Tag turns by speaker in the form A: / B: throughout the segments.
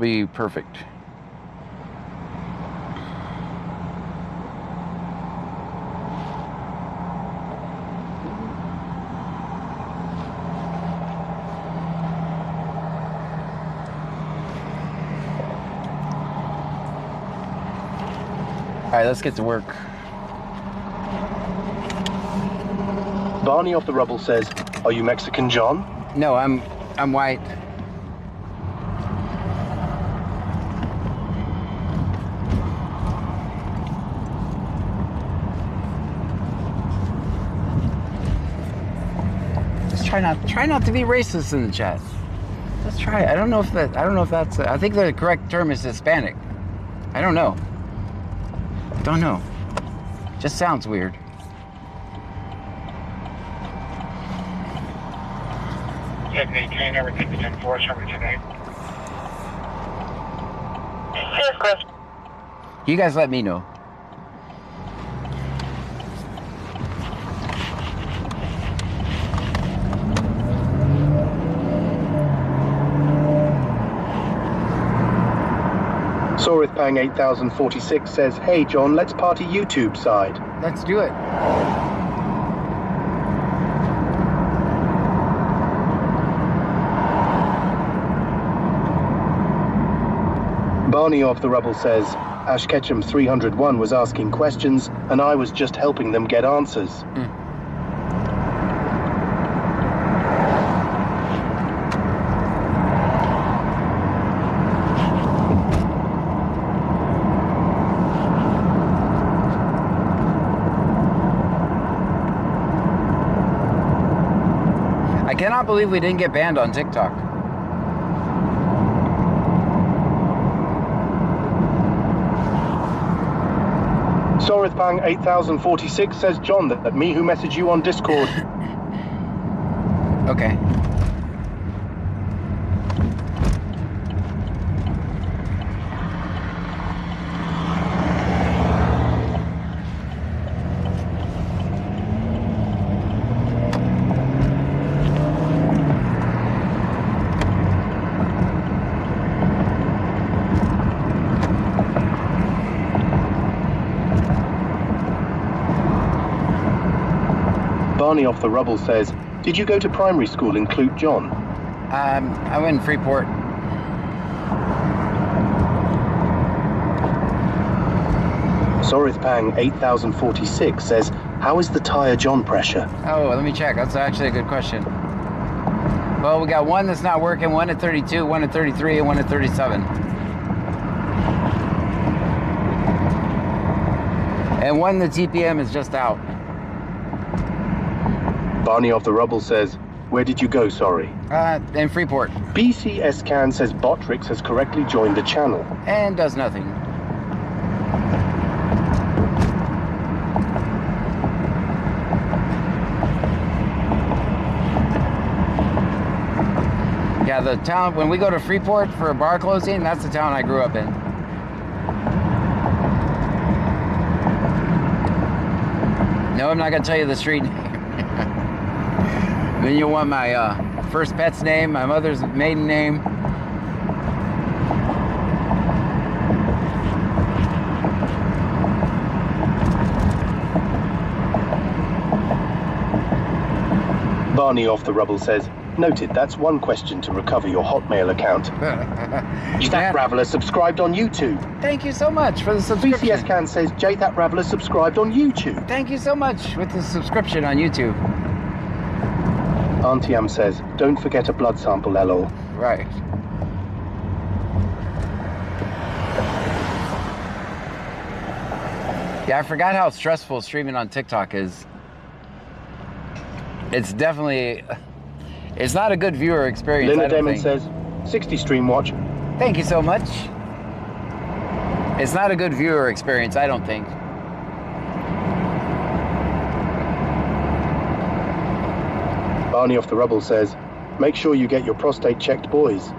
A: be perfect. All right, let's get to work.
B: Barney off the rubble says, "Are you Mexican, John?"
A: No, I'm white. Just try not to be racist in the chat. Let's try it. I don't know if that's I think the correct term is Hispanic. I don't know. Don't know. Just sounds weird.
C: Maintain everything is enforced over today.
D: Yes, Chris.
A: You guys let me know.
B: Sorithpang 8046 says, "Hey John, let's party YouTube side."
A: Let's do it.
B: Barney off the rubble says, "Ash Ketchum 301 was asking questions, and I was just helping them get answers."
A: I cannot believe we didn't get banned on TikTok.
B: Sorithpang 8046 says, "John, that me who messaged you on Discord."
A: Okay.
B: Barney off the rubble says, "Did you go to primary school in Clute, John?"
A: I went in Freeport.
B: Sorithpang 8046 says, "How is the tire John pressure?"
A: Oh, let me check. That's actually a good question. Well, we got one that's not working, one at 32, one at 33, and one at 37. And one, the TPM is just out.
B: Barney off the rubble says, "Where did you go, sorry?"
A: In Freeport.
B: BCS Can says Botrix has correctly joined the channel.
A: And does nothing. Yeah, the town, when we go to Freeport for a bar closing, that's the town I grew up in. No, I'm not gonna tell you the street name. Then you'll want my first pet's name, my mother's maiden name.
B: Barney off the rubble says, "Noted, that's one question to recover your Hotmail account." Jthat Raveler subscribed on YouTube.
A: Thank you so much for the subscription.
B: BCS Can says, "Jthat Raveler subscribed on YouTube."
A: Thank you so much with the subscription on YouTube.
B: Auntie Am says, "Don't forget a blood sample, lol."
A: Right. Yeah, I forgot how stressful streaming on TikTok is. It's definitely, it's not a good viewer experience.
B: Linda Damon says, 60 stream watch.
A: Thank you so much. It's not a good viewer experience, I don't think.
B: Barney off the rubble says, "Make sure you get your prostate checked, boys."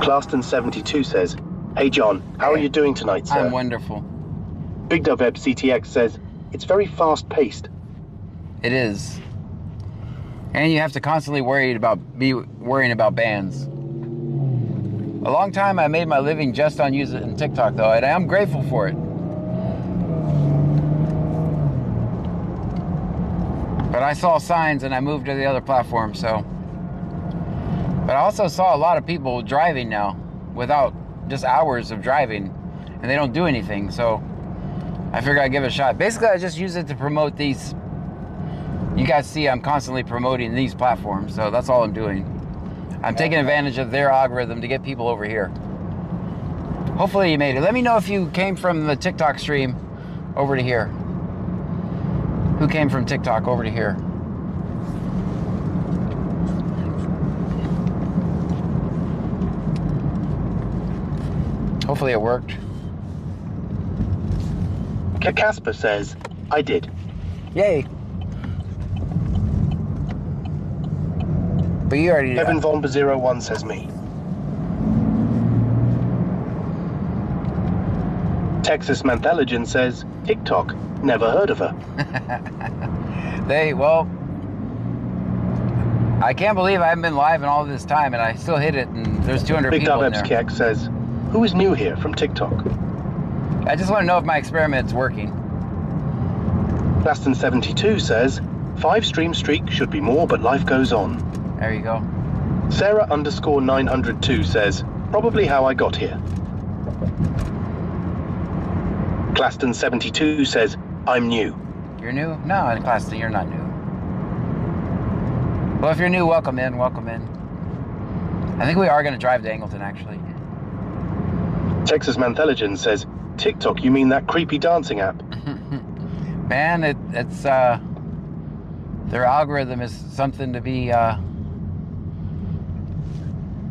B: Claston72 says, "Hey John, how are you doing tonight, sir?"
A: I'm wonderful.
B: Big Dove Eb CTX says, "It's very fast paced."
A: It is. And you have to constantly worrying about bans. A long time I made my living just on using TikTok though, and I'm grateful for it. But I saw signs and I moved to the other platform, so. But I also saw a lot of people driving now without just hours of driving, and they don't do anything, so I figured I'd give it a shot. Basically, I just use it to promote these. You guys see I'm constantly promoting these platforms, so that's all I'm doing. I'm taking advantage of their algorithm to get people over here. Hopefully you made it. Let me know if you came from the TikTok stream over to here. Who came from TikTok over to here? Hopefully it worked.
B: Casper says, I did.
A: Yay. But you already did.
B: Kevin Von 01 says me. Texas Mantheligen says, TikTok, never heard of her.
A: Well, I can't believe I haven't been live in all this time and I still hit it and there's 200
B: Big
A: people
B: Dub
A: in there.
B: Ebskiak says, who is new here from TikTok?
A: I just want to know if my experiment's working.
B: Plaston 72 says, 5 stream streak should be more, but life goes on.
A: There you go.
B: Sarah _902 says, probably how I got here. Claston 72 says, I'm new.
A: You're new? No, Claston, you're not new. Well, if you're new, welcome in, welcome in. I think we are going to drive to Angleton, actually.
B: Texas Mantheligen says, TikTok, you mean that creepy dancing app?
A: Man, it's their algorithm is something to be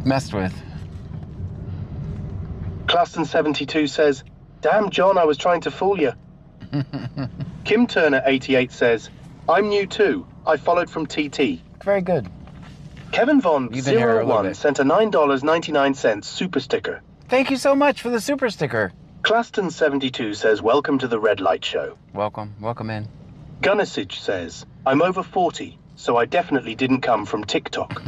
A: messed with.
B: Claston 72 says, damn, John, I was trying to fool you. Kim Turner 88 says, I'm new too. I followed from TT.
A: Very good.
B: Kevin Von
A: You've been here a little
B: 01
A: bit.
B: sent a $9.99 super sticker.
A: Thank you so much for the super sticker.
B: Claston 72 says, welcome to the Red Light Show.
A: Welcome, welcome in.
B: Gunnisage says, I'm over 40, so I definitely didn't come from TikTok.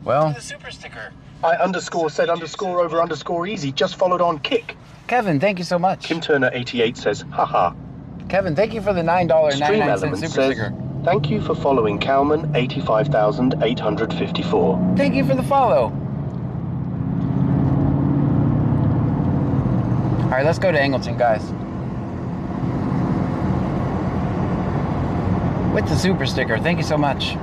A: Well,
B: The super sticker. I _said_over_easy just followed on Kick.
A: Kevin, thank you so much.
B: Kim Turner 88 says, haha.
A: Kevin, thank you for the
B: Stream
A: $9.99
B: Element
A: super
B: says,
A: sticker.
B: thank you for following Calman 85,854.
A: Thank you for the follow. All right, let's go to Angleton, guys. With the super sticker, thank you so much.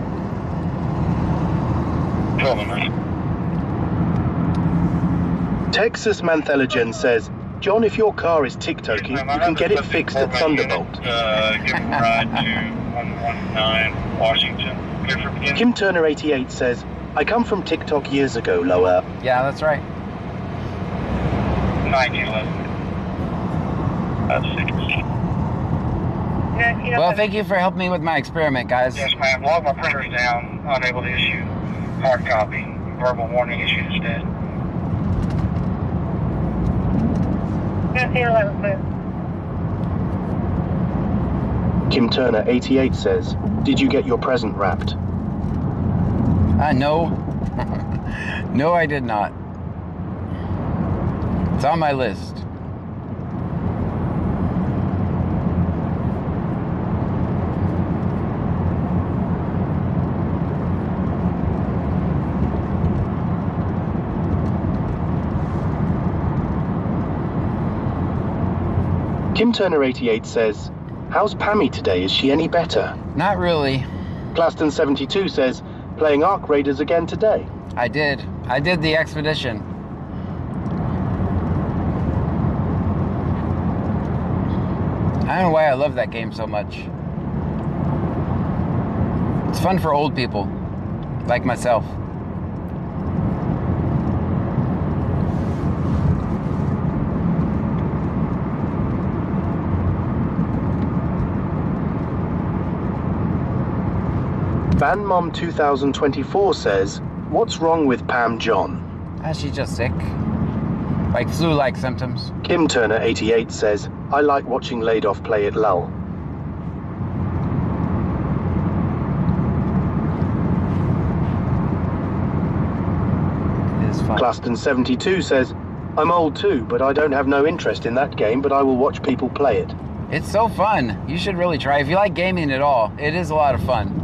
B: Texas Mantheligen says, John, if your car is TikToking, you can get it fixed at Thunderbolt.
C: Give a ride to 119 Washington. Good for beginning.
B: Kim Turner 88 says, I come from TikTok years ago, Lower.
A: Yeah, that's right.
C: 1911. That's 60.
A: Well, thank you for helping me with my experiment, guys.
C: Yes, ma'am. Log my printers down. Unable to issue hard copy. Verbal warning issued instead.
B: Kim Turner 88 says, did you get your present wrapped?
A: No. No, I did not. It's on my list.
B: Kim Turner 88 says, how's Pammy today? Is she any better?
A: Not really.
B: Claston 72 says, playing Ark Raiders again today.
A: I did. I did the expedition. I don't know why I love that game so much. It's fun for old people, like myself.
B: Van Mom 2024 says, what's wrong with Pam John?
A: She's just sick. Like flu-like symptoms.
B: Kim Turner 88 says, I like watching Laidhoff play at Lull.
A: fun.
B: Claston72 says, I'm old too, but I don't have no interest in that game, but I will watch people play it.
A: It's so fun. You should really try. If you like gaming at all, it is a lot of fun.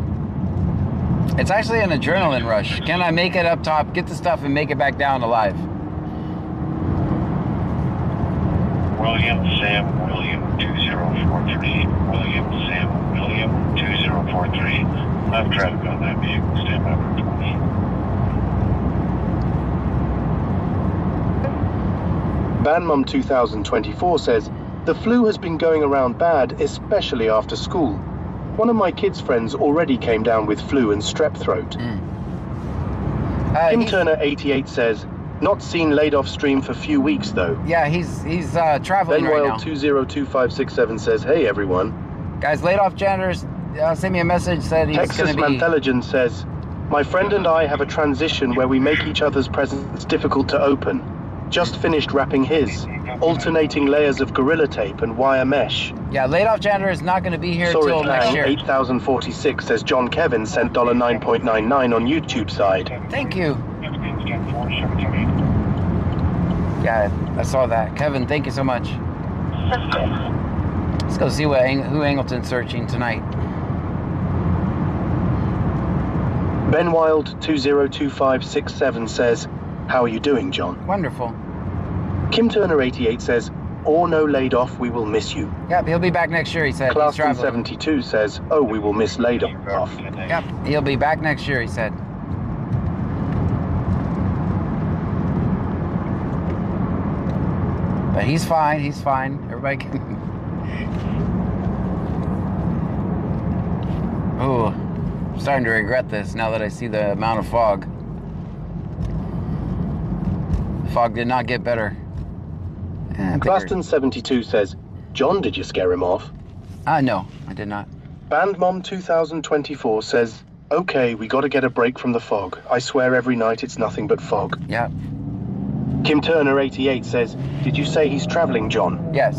A: It's actually an adrenaline rush. Can I make it up top, get the stuff, and make it back down alive?
C: William Sam William 2043. William Sam William 2043. I have traffic on that vehicle. Stand by for 20.
B: Banmum 2024 says, the flu has been going around bad, especially after school. One of my kids' friends already came down with flu and strep throat. Kim Turner 88 says, not seen laid off stream for few weeks though.
A: Yeah, he's traveling
B: Ben
A: right
B: Wild
A: now.
B: 202567 says, hey everyone.
A: Guys, laid off janitors sent me a message, said he's
B: Texas
A: going to be...
B: Mantheligen says, my friend and I have a transition where we make each other's presents difficult to open. Just finished wrapping his. Alternating layers of Gorilla Tape and wire mesh.
A: Yeah, laid off janitor is not going to be here till next year.
B: 8046 says John Kevin sent $9.99 on YouTube side.
A: Thank you. Yeah, I saw that. Kevin, thank you so much. Let's go see who Angleton's searching tonight.
B: Ben Wild 202567 says, how are you doing, John?
A: Wonderful.
B: Kim Turner 88 says, or no laid off, we will miss you.
A: Yep, he'll be back next year, he said.
B: Class 72 says, oh, we will miss laid off.
A: Yep, he'll be back next year, he said. But he's fine, he's fine. Everybody can... Ooh, I'm starting to regret this now that I see the amount of fog. Fog did not get better.
B: Claston 72 says, John, did you scare him off?
A: No, I did not.
B: Bandmom 2024 says, okay, we got to get a break from the fog. I swear every night it's nothing but fog.
A: Yeah.
B: Kim Turner 88 says, did you say he's traveling, John?
A: Yes.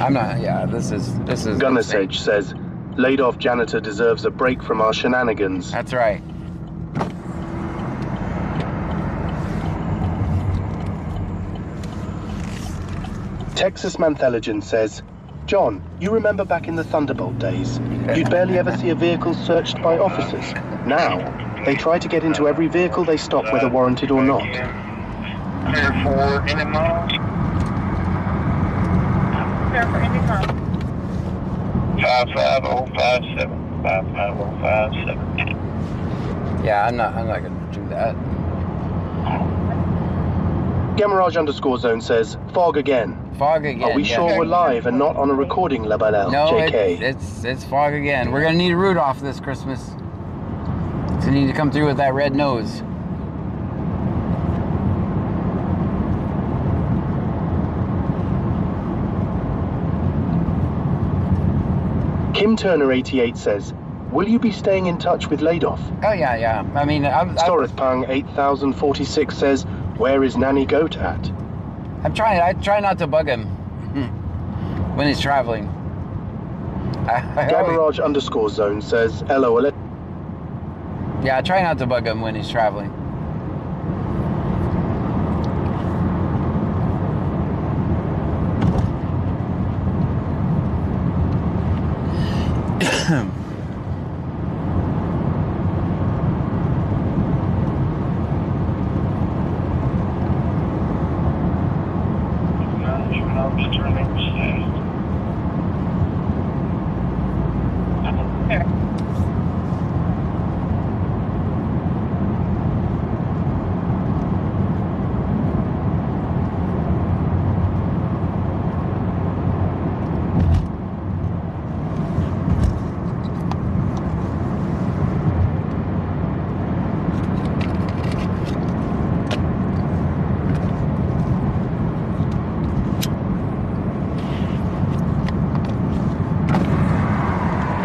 A: I'm not, yeah, this is...
B: Gunner's Edge says, laid off janitor deserves a break from our shenanigans.
A: That's right.
B: Texas Mantheligen says, John, you remember back in the Thunderbolt days, you'd barely ever see a vehicle searched by officers. Now, they try to get into every vehicle they stop, whether warranted or not.
C: Clear for Enema.
D: Clear for Enema.
C: 55057. 55057.
A: Yeah, I'm not gonna do that.
B: Gamarage _zone says, fog again.
A: Fog again.
B: Are we
A: yeah.
B: sure we're live and not on a recording, Labalel?
A: No,
B: JK.
A: it's fog again. We're gonna need Rudolph this Christmas. So need to come through with that red nose.
B: Kim Turner 88 says, will you be staying in touch with Ladoff?
A: Oh yeah. I mean,
B: Storeth Pang 8046 says, where is Nanny Goat at?
A: I try not to bug him when he's traveling.
B: Gamarage _zone says, LOL.
A: Yeah, I try not to bug him when he's traveling.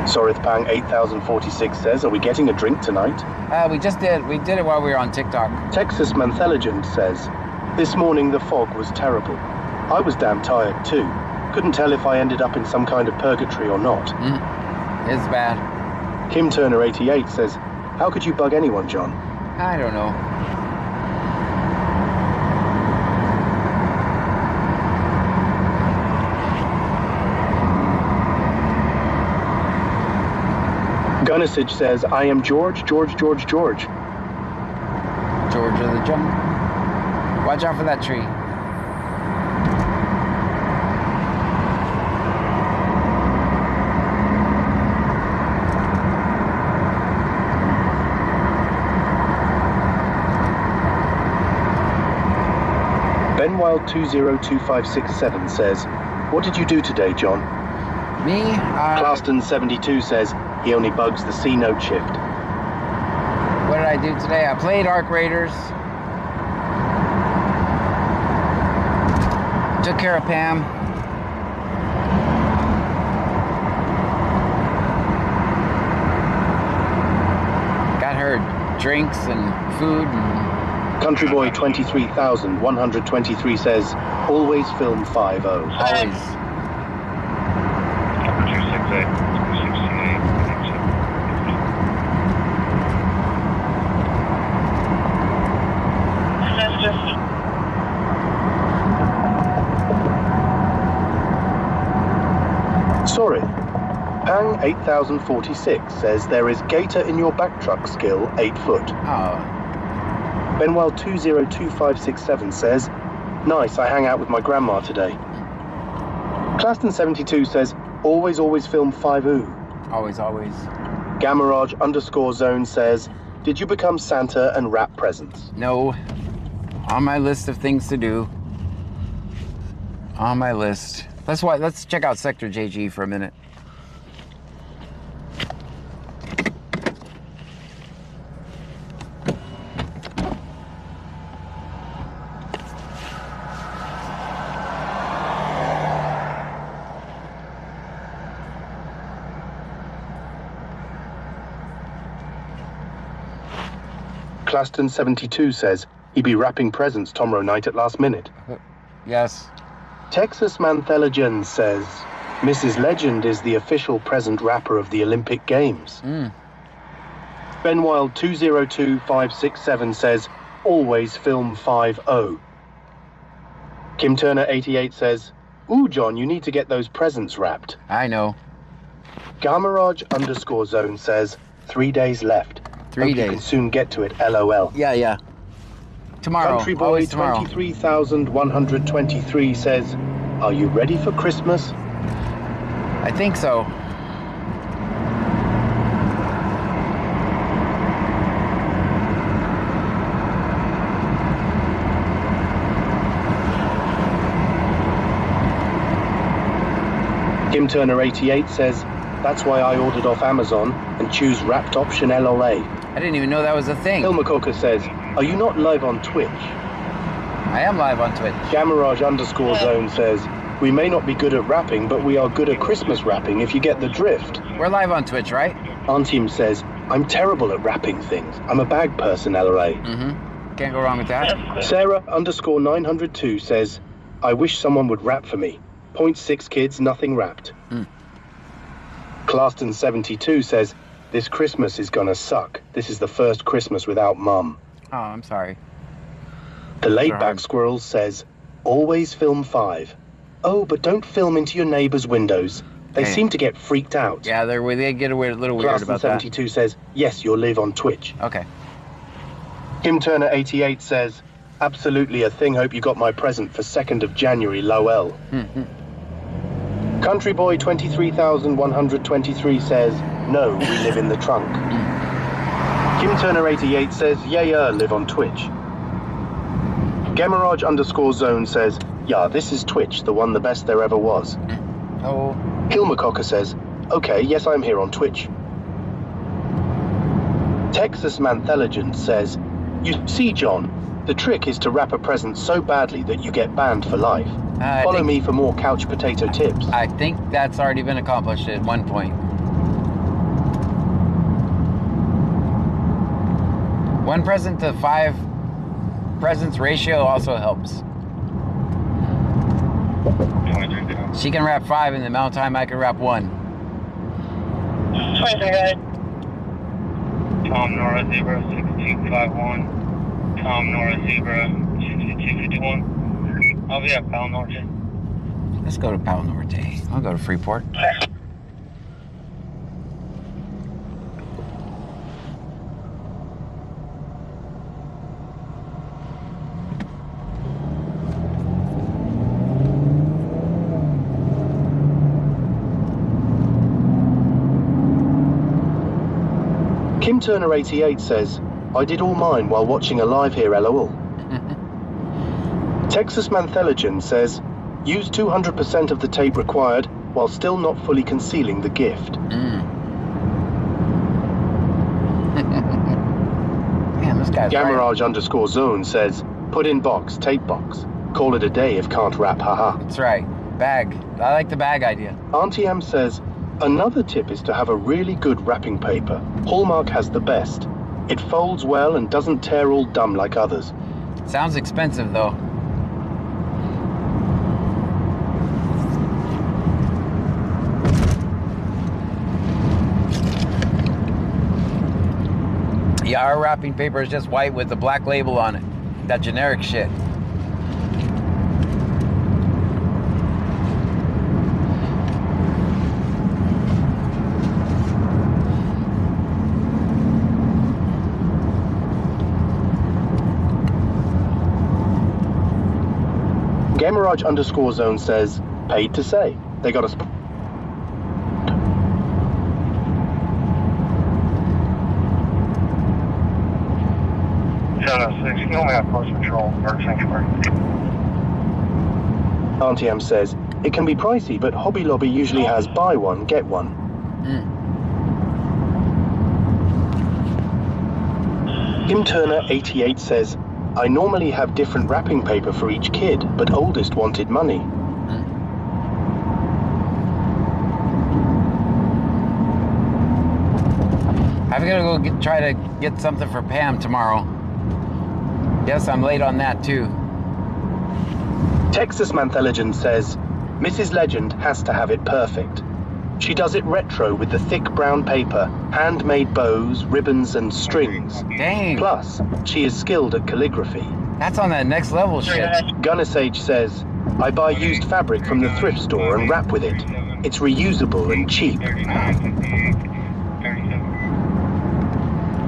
B: Sorith Pang 8046 says, are we getting a drink tonight?
A: We just did. We did it while we were on TikTok.
B: Texas Mantheligen says, this morning the fog was terrible. I was damn tired too. Couldn't tell if I ended up in some kind of purgatory or not.
A: It's bad.
B: Kim Turner 88 says, how could you bug anyone, John?
A: I don't know.
B: Gunnisage says, I am George.
A: George of the jungle. Watch out for that tree.
B: Benwild202567 says, what did you do today, John?
A: Me?
B: Claston72 says, he only bugs the C-note shift.
A: What did I do today? I played Arc Raiders. Took care of Pam. Got her drinks and food. And
B: Countryboy 23,123 says, always film 5-0.
A: always.
C: Number 268, 268,
B: Sorry. Pang 8046 says, there is gator in your back truck skill, 8 foot.
A: Oh,
B: Benwell202567 says, nice, I hang out with my grandma today. Claston72 says, always film 5-0.
A: always.
B: Gamaraj_zone says, did you become Santa and wrap presents?
A: No. On my list of things to do. On my list. Let's check out Sector JG for a minute.
B: Claston72 says, he be wrapping presents tomorrow night at last minute.
A: Yes.
B: Texas Manthelagen says, Mrs. Legend is the official present wrapper of the Olympic Games. Benwild202567 says, always film 5-0. Kim Turner 88 says, ooh, John, you need to get those presents wrapped.
A: I know.
B: Gamaraj_zone says, 3 days left.
A: 3
B: Hope
A: days.
B: you can soon get to it, LOL.
A: Yeah. Tomorrow.
B: Countryboy
A: Always tomorrow.
B: 23,123 says, are you ready for Christmas?
A: I think so.
B: Kim Turner 88 says, that's why I ordered off Amazon and choose wrapped option LLA.
A: I didn't even know that was a thing.
B: Hilmacocker says, are you not live on Twitch?
A: I am live on Twitch.
B: Gamaraj_zone says, we may not be good at rapping, but we are good at Christmas rapping if you get the drift.
A: We're live on Twitch, right?
B: Antim says, I'm terrible at rapping things. I'm a bag person, LLA.
A: Can't go wrong with that.
B: Sarah_902 says, I wish someone would rap for me. 0.6 kids, nothing wrapped. Claston72 says, this Christmas is gonna suck. This is the first Christmas without Mum.
A: Oh, I'm sorry.
B: The laid-back squirrel says, always film 5. Oh, but don't film into your neighbor's windows. They
A: Okay.
B: seem to get freaked out.
A: Yeah, they get a little weird about that.
B: Claston72 says, yes, you're live on Twitch.
A: Okay.
B: Kim Turner 88 says, absolutely a thing. Hope you got my present for 2nd of January, lol. Countryboy 23,123 says, no, we live in the trunk. Kim Turner 88 says, yeah, live on Twitch. Gamaraj_zone says, yeah, this is Twitch, the one the best there ever was.
A: Oh.
B: Hilmacocker says, okay, yes, I'm here on Twitch. Texas Manthelagen says, you see, John, the trick is to wrap a present so badly that you get banned for life. Follow me for more couch potato tips.
A: I think that's already been accomplished at one point. One present to 5 presents ratio also helps. She can wrap 5 in the amount of time I can wrap 1.
C: 23 guys. Tom Nora 06. 6251. Tom Nora Zebra 6251. I'll be at Palo Norte.
A: Let's go to Palo Norte. I'll go to Freeport.
B: Kim Turner 88 says, I did all mine while watching a live here, lol. Texas Mantheligen says, use 200% of the tape required while still not fully concealing the gift.
A: Man, this guy's
B: Gamarage _zone says, put in box, tape box. Call it a day if can't wrap, haha.
A: That's right. Bag. I like the bag idea.
B: Auntie M says, another tip is to have a really good wrapping paper. Hallmark has the best. It folds well and doesn't tear all dumb like others.
A: Sounds expensive, though. Yeah, our wrapping paper is just white with a black label on it. That generic shit.
B: Gamerage _zone says, paid to say. They got a
C: You only have post control or sanctuary.
B: Auntie M says, it can be pricey, but Hobby Lobby usually has buy one, get one. Kim Turner 88 says, I normally have different wrapping paper for each kid, but oldest wanted money.
A: I'm gonna go try to get something for Pam tomorrow. Yes, I'm late on that too.
B: Texas Mantheligen says, Mrs. Legend has to have it perfect. She does it retro with the thick brown paper, handmade bows, ribbons, and strings.
A: Dang.
B: Plus, she is skilled at calligraphy.
A: That's on that next level shit.
B: Gunnisage says, I buy used fabric from the thrift store and wrap with it. It's reusable and cheap.
A: Yeah,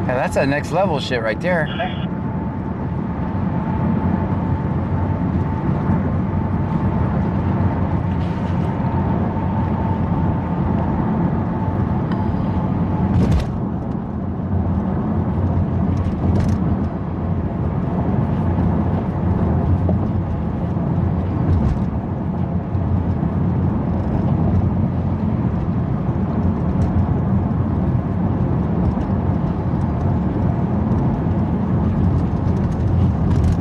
A: that's that next level shit right there.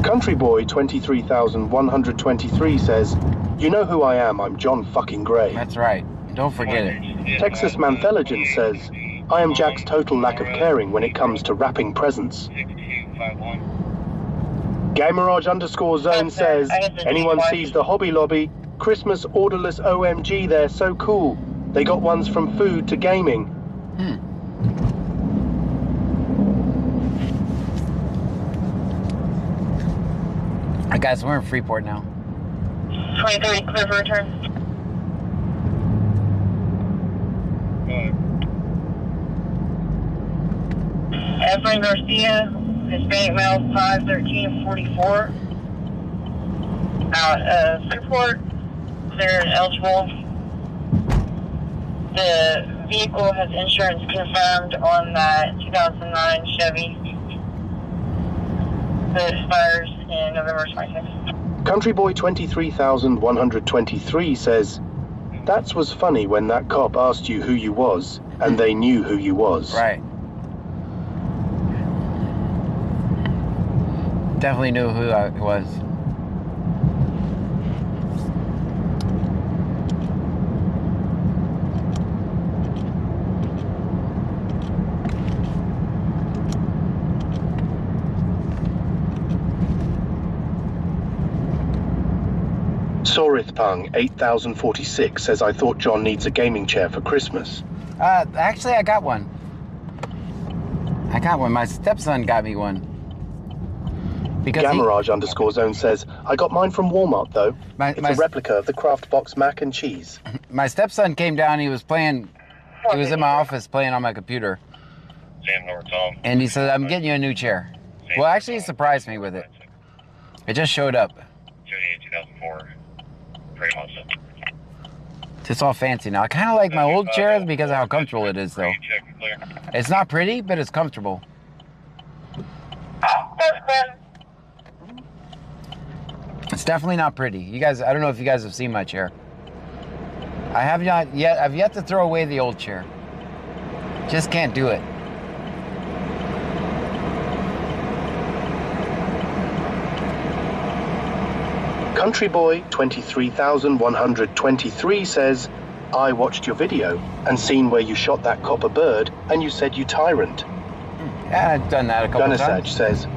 B: Country Boy 23,123 says, you know who I am, I'm John fucking Gray.
A: That's right. Don't forget it.
B: Texas Mantheligen says, I am Jack's total lack of caring when it comes to wrapping presents. Gamerage _zone says, anyone sees the Hobby Lobby, Christmas orderless OMG, they're so cool. They got ones from food to gaming.
A: Alright guys, we're in Freeport now.
D: 2030, clear for return. Efrain Garcia, Hispanic male, 51344. Out of Freeport, they're eligible. The vehicle has insurance confirmed on that 2009 Chevy that expires in November 26th.
B: Country Boy 23,123 says, that was funny when that cop asked you who you was, and they knew who you was.
A: Right. Definitely knew who I was.
B: Sorithpung 8046 says, I thought John needs a gaming chair for Christmas.
A: Actually, I got one. I got one. My stepson got me one. Because
B: Gamarage_zone says, I got mine from Walmart though. It's a replica of the Kraft Box mac and cheese.
A: My stepson came down, he was playing, he was in my office playing on my computer.
C: Sam North Tom.
A: And he said, I'm getting you a new chair. Well, actually, he surprised me with it. It just showed up.
C: 2004. Great Monster.
A: It's all fancy now. I kind of like my old chair because of how comfortable it is, though. It's not pretty, but it's comfortable. It's definitely not pretty. You guys, I don't know if you guys have seen my chair. I have not yet. I've yet to throw away the old chair. Just can't do it.
B: Country Boy 23,123 says, I watched your video and seen where you shot that copper bird and you said you tyrant.
A: Yeah, I've done that a couple times.
B: Gunnisage says,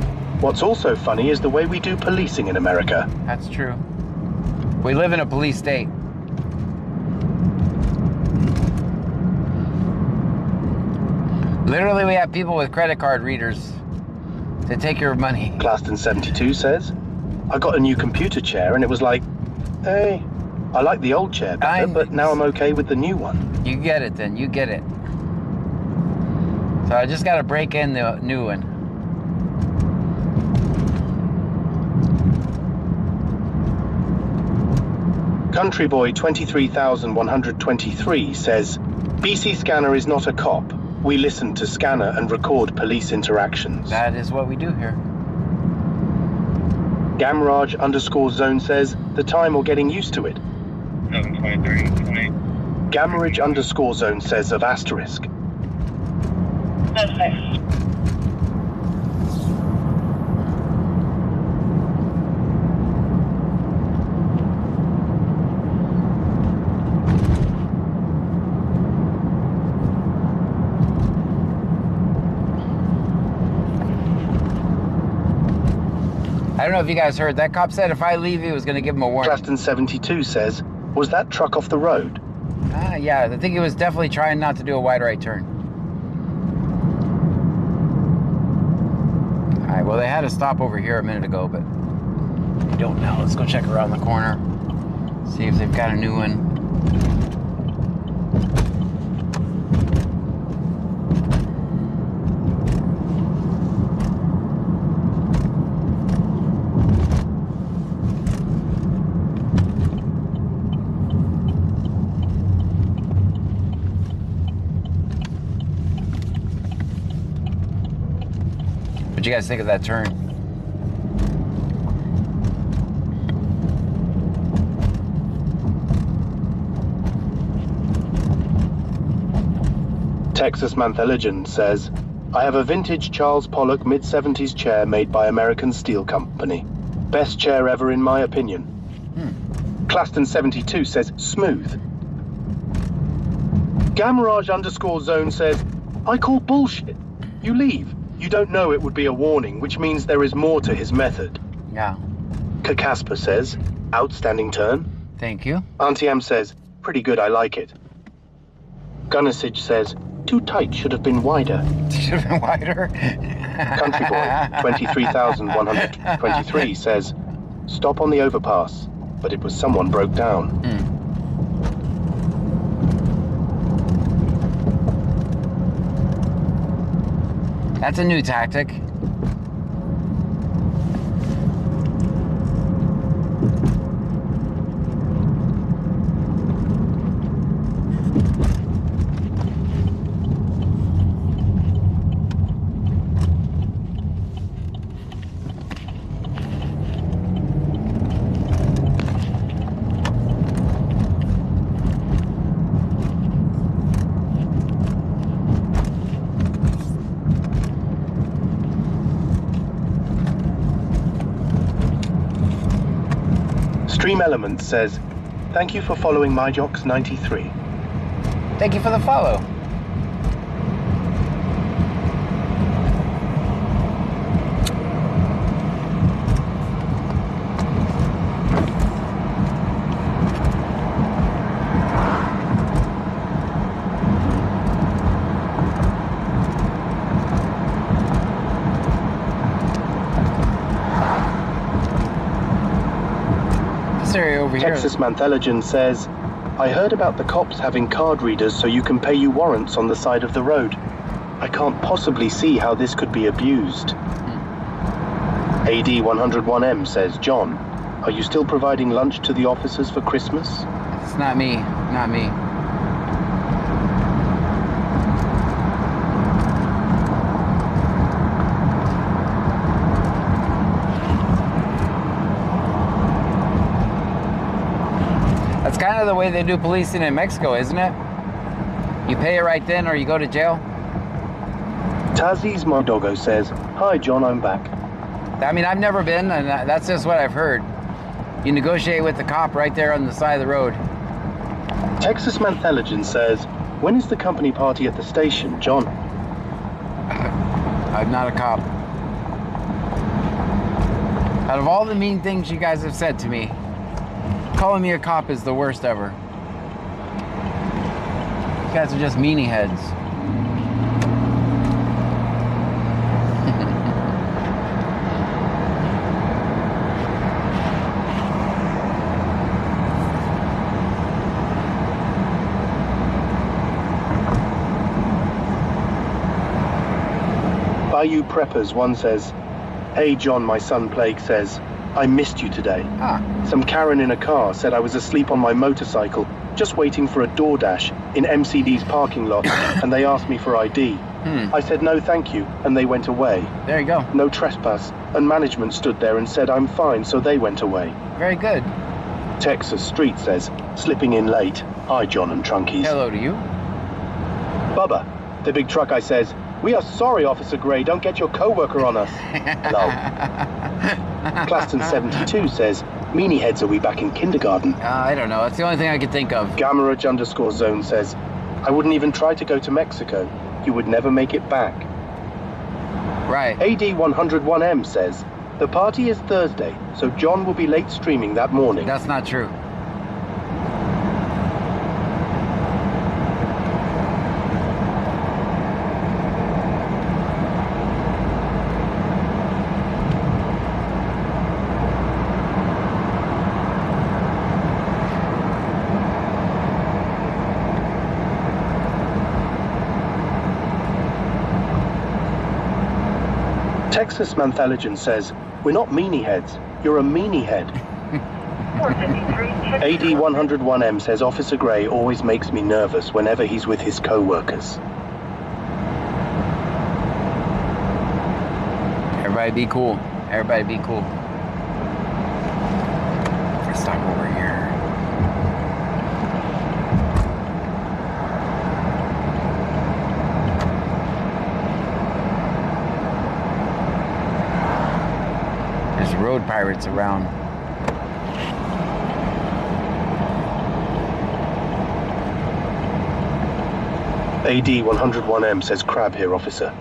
B: what's also funny is the way we do policing in America.
A: That's true. We live in a police state. Literally, we have people with credit card readers to take your money.
B: Claston72 says, I got a new computer chair and it was like, hey, I like the old chair better, but now I'm okay with the new one.
A: You get it then, you get it. So I just got to break in the new one.
B: Country Boy 23,123 says, BC Scanner is not a cop. We listen to scanner and record police interactions.
A: That is what we do here.
B: Gamarage_zone says, the time or getting used to it.
C: 2023.
B: Gamarage_zone says of asterisk.
D: That's nice.
A: I don't know if you guys heard, that cop said if I leave, he was going to give him a warning.
B: Claston72 says, was that truck off the road?
A: Yeah, I think he was definitely trying not to do a wide right turn. All right, well, they had a stop over here a minute ago, but I don't know. Let's go check around the corner, see if they've got a new one. What'd you guys think of that turn?
B: Texas Manthelegend says, I have a vintage Charles Pollock mid-70s chair made by American Steel Company. Best chair ever in my opinion. Claston72 says, smooth. Gamarage_zone says, I call bullshit. You leave. You don't know it would be a warning, which means there is more to his method.
A: Yeah.
B: Kakasper says, outstanding turn.
A: Thank you.
B: Auntie M says, pretty good, I like it. Gunnisage says, too tight, should have been wider.
A: Should have been wider.
B: Country Boy 23,123 says, stop on the overpass, but it was someone broke down.
A: That's a new tactic.
B: Stream Elements says, thank you for following MyJox93.
A: Thank you for the follow. over here.
B: Texas Mantheligen says, I heard about the cops having card readers so you can pay you warrants on the side of the road. I can't possibly see how this could be abused. AD 101M says, John, are you still providing lunch to the officers for Christmas?
A: It's not me. Not me. That's kind of the way they do policing in Mexico, isn't it? You pay it right then or you go to jail.
B: Taziz Mondogo says, hi John, I'm back.
A: I mean, I've never been, and that's just what I've heard. You negotiate with the cop right there on the side of the road.
B: Texas Mantheligen says, when is the company party at the station, John?
A: I'm not a cop. Out of all the mean things you guys have said to me, calling me a cop is the worst ever. You guys are just meanie heads.
B: Bayou Preppers, one says, hey John, my son Plague says, I missed you today. Some Karen in a car said I was asleep on my motorcycle, just waiting for a DoorDash in MCD's parking lot, and they asked me for ID. I said no thank you, and they went away.
A: There you go.
B: No trespass, and management stood there and said I'm fine, so they went away.
A: Very good.
B: Texas Street says, slipping in late, hi John and Trunkies.
A: Hello to you.
B: Bubba, the big truck guy says, we are sorry, Officer Gray, don't get your co-worker on us. Lol. Claston 72 says, meanie heads, are we back in kindergarten?
A: I don't know. That's the only thing I could think of.
B: Gamarage_zone says, I wouldn't even try to go to Mexico. You would never make it back.
A: Right.
B: AD 101M says, the party is Thursday, so John will be late streaming that morning.
A: That's not true.
B: Texas Mantheligen says, we're not meanie heads, you're a meanie head. AD 101M says Officer Gray always makes me nervous whenever he's with his co-workers.
A: Everybody be cool. Everybody be cool. Let's stop over here. There's road pirates around.
B: AD 101M says crab here, officer.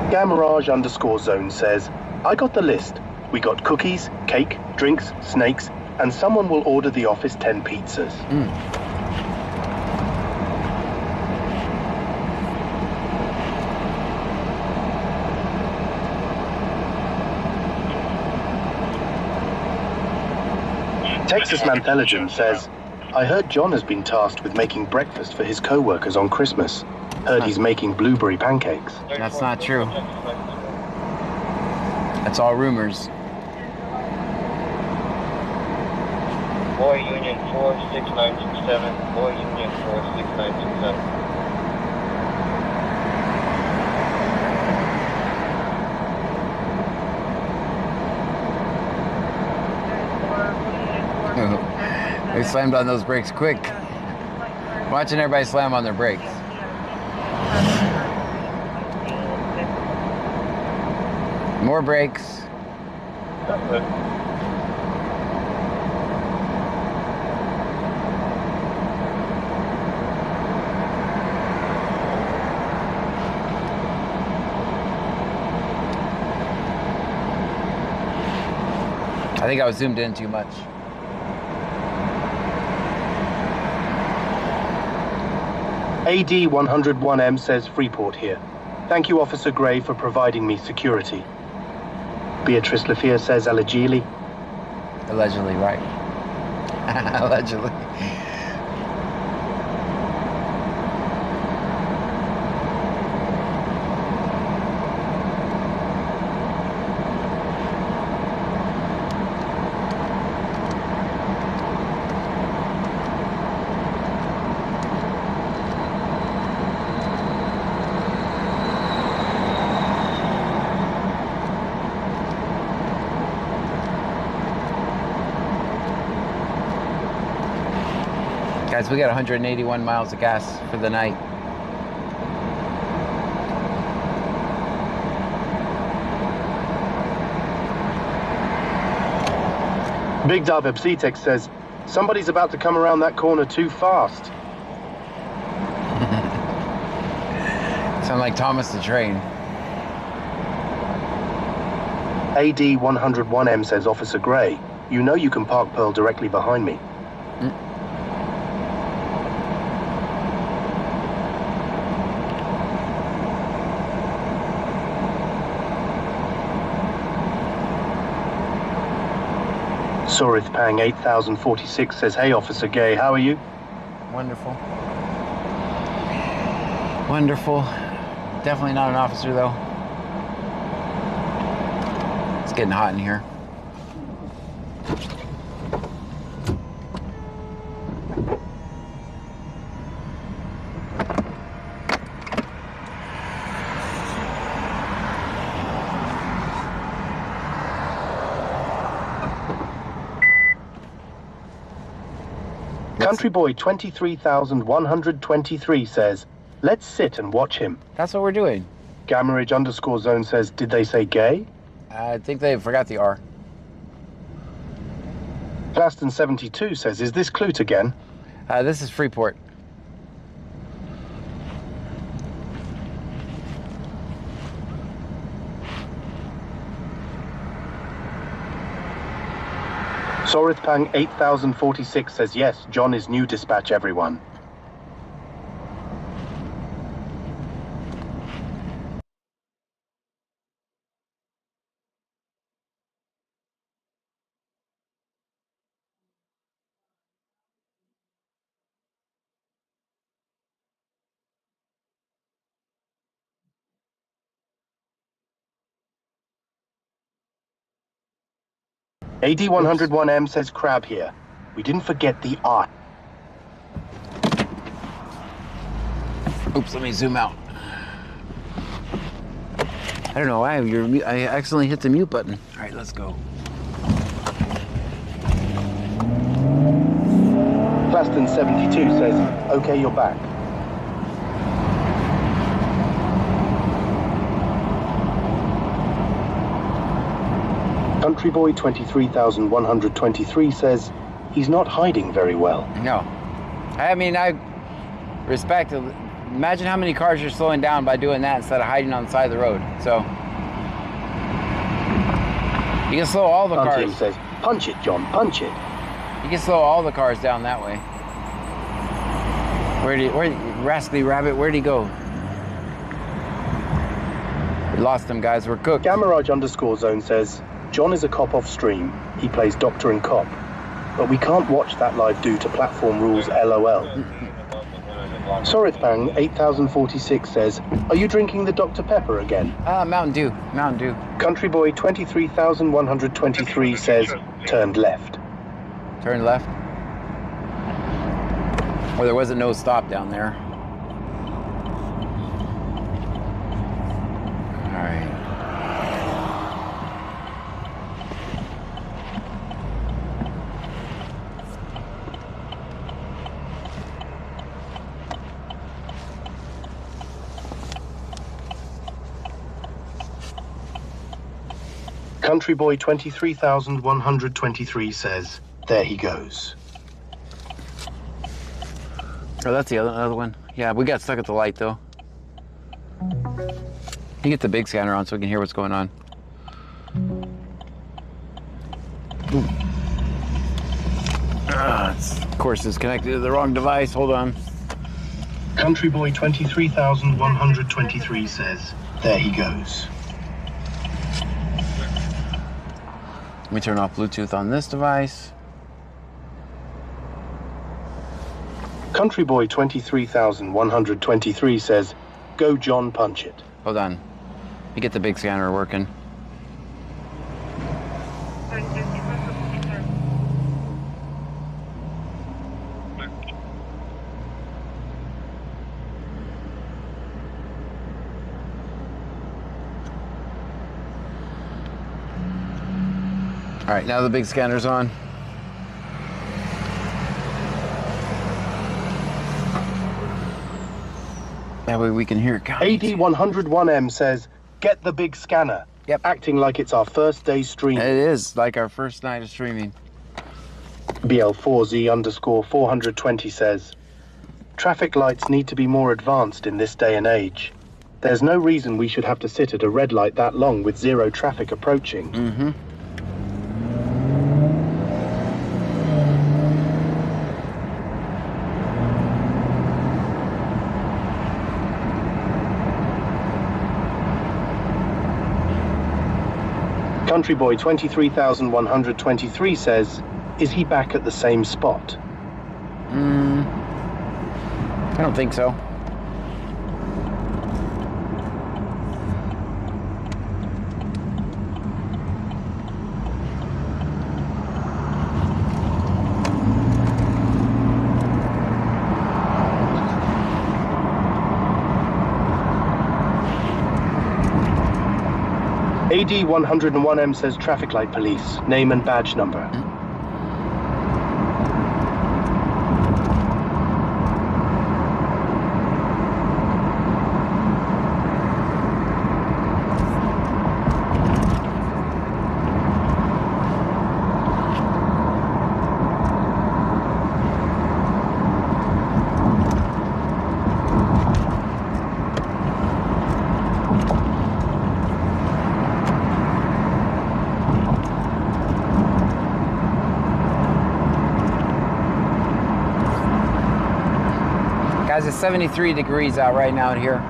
B: Gamarage_zone says, I got the list. We got cookies, cake, drinks, snakes, and someone will order the office 10 pizzas. Texas Mantheligen says, I heard John has been tasked with making breakfast for his co-workers on Christmas. Heard he's making blueberry pancakes.
A: That's not true. That's all rumors.
E: Boy Union 46927. Boy Union 46927.
A: They slammed on those brakes quick. Watching everybody slam on their brakes. More brakes. I think I was zoomed in too much.
B: AD 101M says Freeport here. Thank you, Officer Gray, for providing me security. Beatrice Lafia says Allegedly.
A: Allegedly, right? Allegedly. Guys, we got 181 miles of gas for the night.
B: Big Dub Ebsetex says, somebody's about to come around that corner too fast.
A: Sound like Thomas the Train.
B: AD 101M says Officer Gray, you know you can park Pearl directly behind me. Sorith Pang 8046 says, hey Officer Gay, how are you?
A: Wonderful. Wonderful. Definitely not an officer though. It's getting hot in here.
B: Country Boy 23,123 says, let's sit and watch him.
A: That's what we're doing.
B: Gammarage _zone says, did they say gay?
A: I think they forgot the R.
B: Plaston 72 says, is this Clute again?
A: This is Freeport.
B: Sorith Pang 8046 says, yes, John is new dispatch, everyone. AD 101M says crab here. We didn't forget the R.
A: Oops, let me zoom out. I don't know why I accidentally hit the mute button. All right, let's go.
B: Plaston 72 says, okay, you're back. Country Boy 23,123 says, he's not hiding very well.
A: No. I mean, I respect it. Imagine how many cars you're slowing down by doing that instead of hiding on the side of the road. So, you can slow all the
B: Auntie
A: cars.
B: says, punch it, John, punch it.
A: You can slow all the cars down that way. Rascally Rabbit, where'd he go? We lost him, guys. We're cooked.
B: Gammarage _zone says, John is a cop off stream. He plays Doctor and Cop. But we can't watch that live due to platform rules, LOL. Sorith Pang 8046 says, are you drinking the Dr. Pepper again?
A: Mountain Dew. Mountain Dew.
B: Country Boy 23,123 says, turned left.
A: Turn left. Or there wasn't no stop down there. All right.
B: Country Boy 23,123 says, there he goes.
A: Oh, that's the other one. Yeah, we got stuck at the light though. You get the big scanner on so we can hear what's going on. Of course, it's connected to the wrong device. Hold on.
B: Country Boy 23,123 says, there he goes.
A: Let me turn off Bluetooth on this device.
B: Country Boy 23,123 says, go John, punch it.
A: Hold on. Let me get the big scanner working. All right, now the big scanner's on. That way we can hear it.
B: AD101M says, get the big scanner.
A: Yep.
B: Acting like it's our first day stream.
A: It is like our first night of streaming.
B: BL4Z_420 says, traffic lights need to be more advanced in this day and age. There's no reason we should have to sit at a red light that long with zero traffic approaching.
A: Mm-hmm.
B: Country Boy 23,123 says, is he back at the same spot?
A: I don't think so.
B: AD101M says traffic light police, name and badge number.
A: Guys, it's 73 degrees out right now here.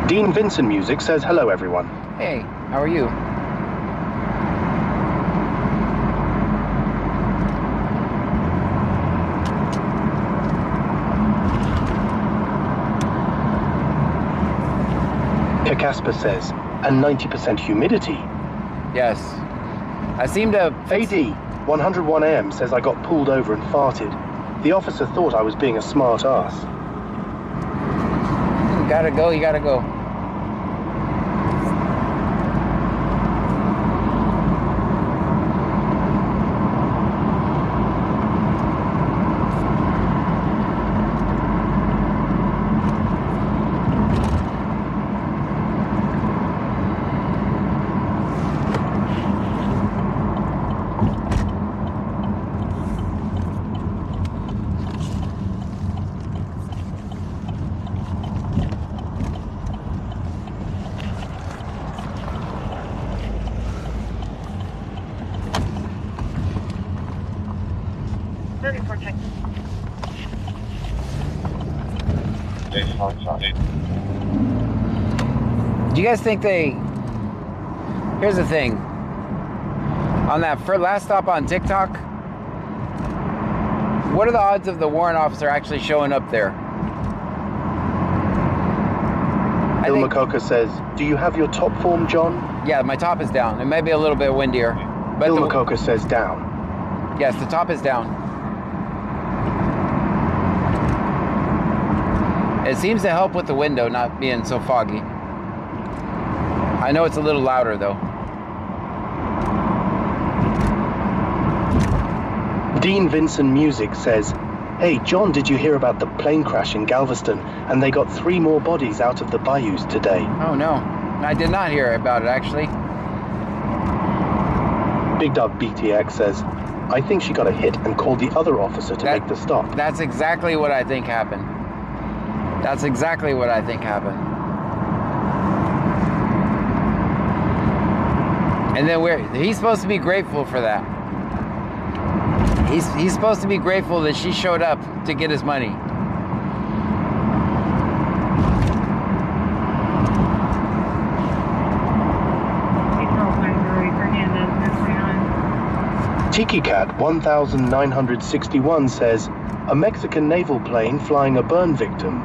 B: Dean Vincent Music says, hello everyone.
A: Hey, how are you?
B: Casper says, and 90% humidity.
A: Yes. I seem to...
B: AD101AM says I got pulled over and farted. The officer thought I was being a smart ass.
A: You gotta go, you gotta go. Do you guys think they... Here's the thing. On that last stop on TikTok, what are the odds of the warrant officer actually showing up there?
B: Bill McCoker says, do you have your top form, John?
A: Yeah, my top is down. It may be a little bit windier. But
B: Bill McCoker says down.
A: Yes, the top is down. It seems to help with the window not being so foggy. I know it's a little louder though.
B: Dean Vincent Music says, hey John, did you hear about the plane crash in Galveston? And they got 3 more bodies out of the bayous today.
A: Oh no, I did not hear about it actually.
B: Big Dub BTX says, I think she got a hit and called the other officer to make the stop.
A: That's exactly what I think happened. That's exactly what I think happened. And then he's supposed to be grateful for that. He's supposed to be grateful that she showed up to get his money.
B: Tiki Cat 1961 says, a Mexican naval plane flying a burn victim.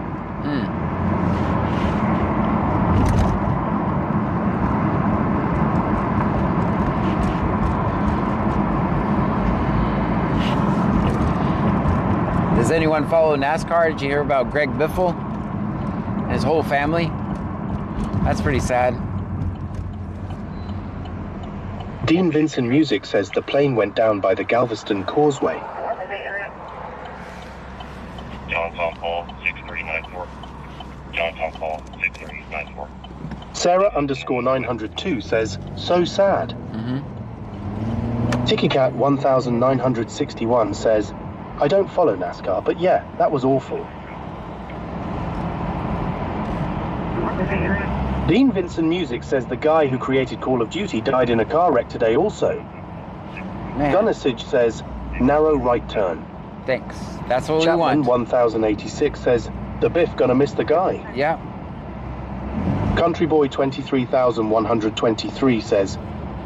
A: Does anyone follow NASCAR? Did you hear about Greg Biffle and his whole family? That's pretty sad.
B: Dean Vincent Music says the plane went down by the Galveston Causeway.
C: John's on call 6394. John's on call 6394.
B: Sarah _902 says, so sad. Tiki Cat 1961 says, I don't follow NASCAR, but yeah, that was awful. Dean Vincent Music says the guy who created Call of Duty died in a car wreck today also. Gunnisage says, narrow right turn.
A: Thanks. That's what
B: Chapman
A: we want.
B: 1086 says, the Biff gonna miss the guy.
A: Yeah.
B: Country Boy 23123 says,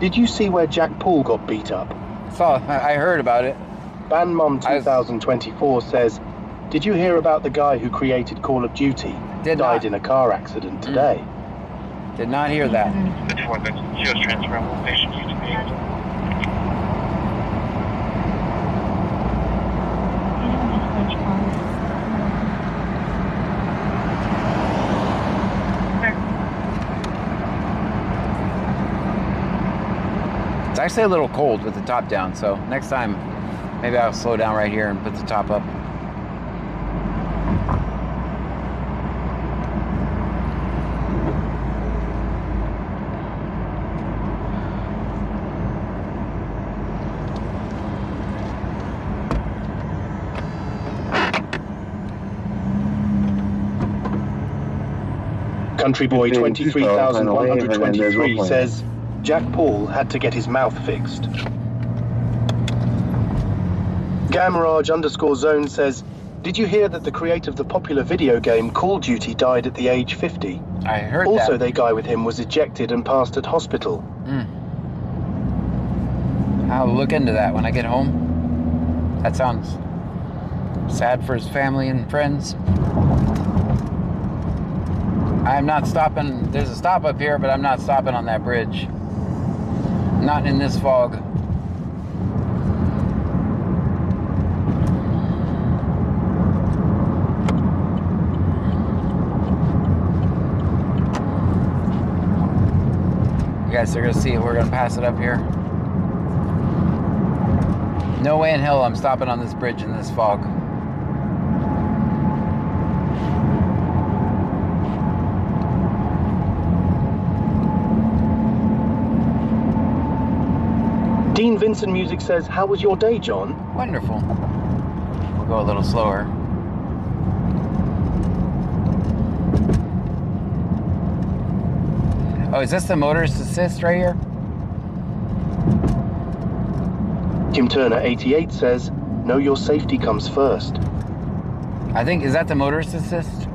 B: did you see where Jack Paul got beat up?
A: I heard about it.
B: Ban Mom 2024 says, did you hear about the guy who created Call of Duty? Died in a car accident today.
A: Did not hear that.
C: Before the US transferable patient used to be able to.
A: It's actually a little cold with the top down, so next time maybe I'll slow down right here and put the top up.
B: Country Boy 23123 says, Jack Paul had to get his mouth fixed. Gamarage _zone says, did you hear that the creator of the popular video game Call of Duty died at the age 50?
A: I heard
B: also,
A: that.
B: the guy with him was ejected and passed at hospital.
A: I'll look into that when I get home. That sounds sad for his family and friends. I'm not stopping. There's a stop up here, but I'm not stopping on that bridge. Not in this fog. You guys are gonna see it. We're gonna pass it up here. No way in hell I'm stopping on this bridge in this fog.
B: Dean Vincent Music says, how was your day, John?
A: Wonderful. We'll go a little slower. Oh, is this the motorist assist right here?
B: Tim Turner 88 says, know your safety comes first.
A: I think, is that the motorist assist?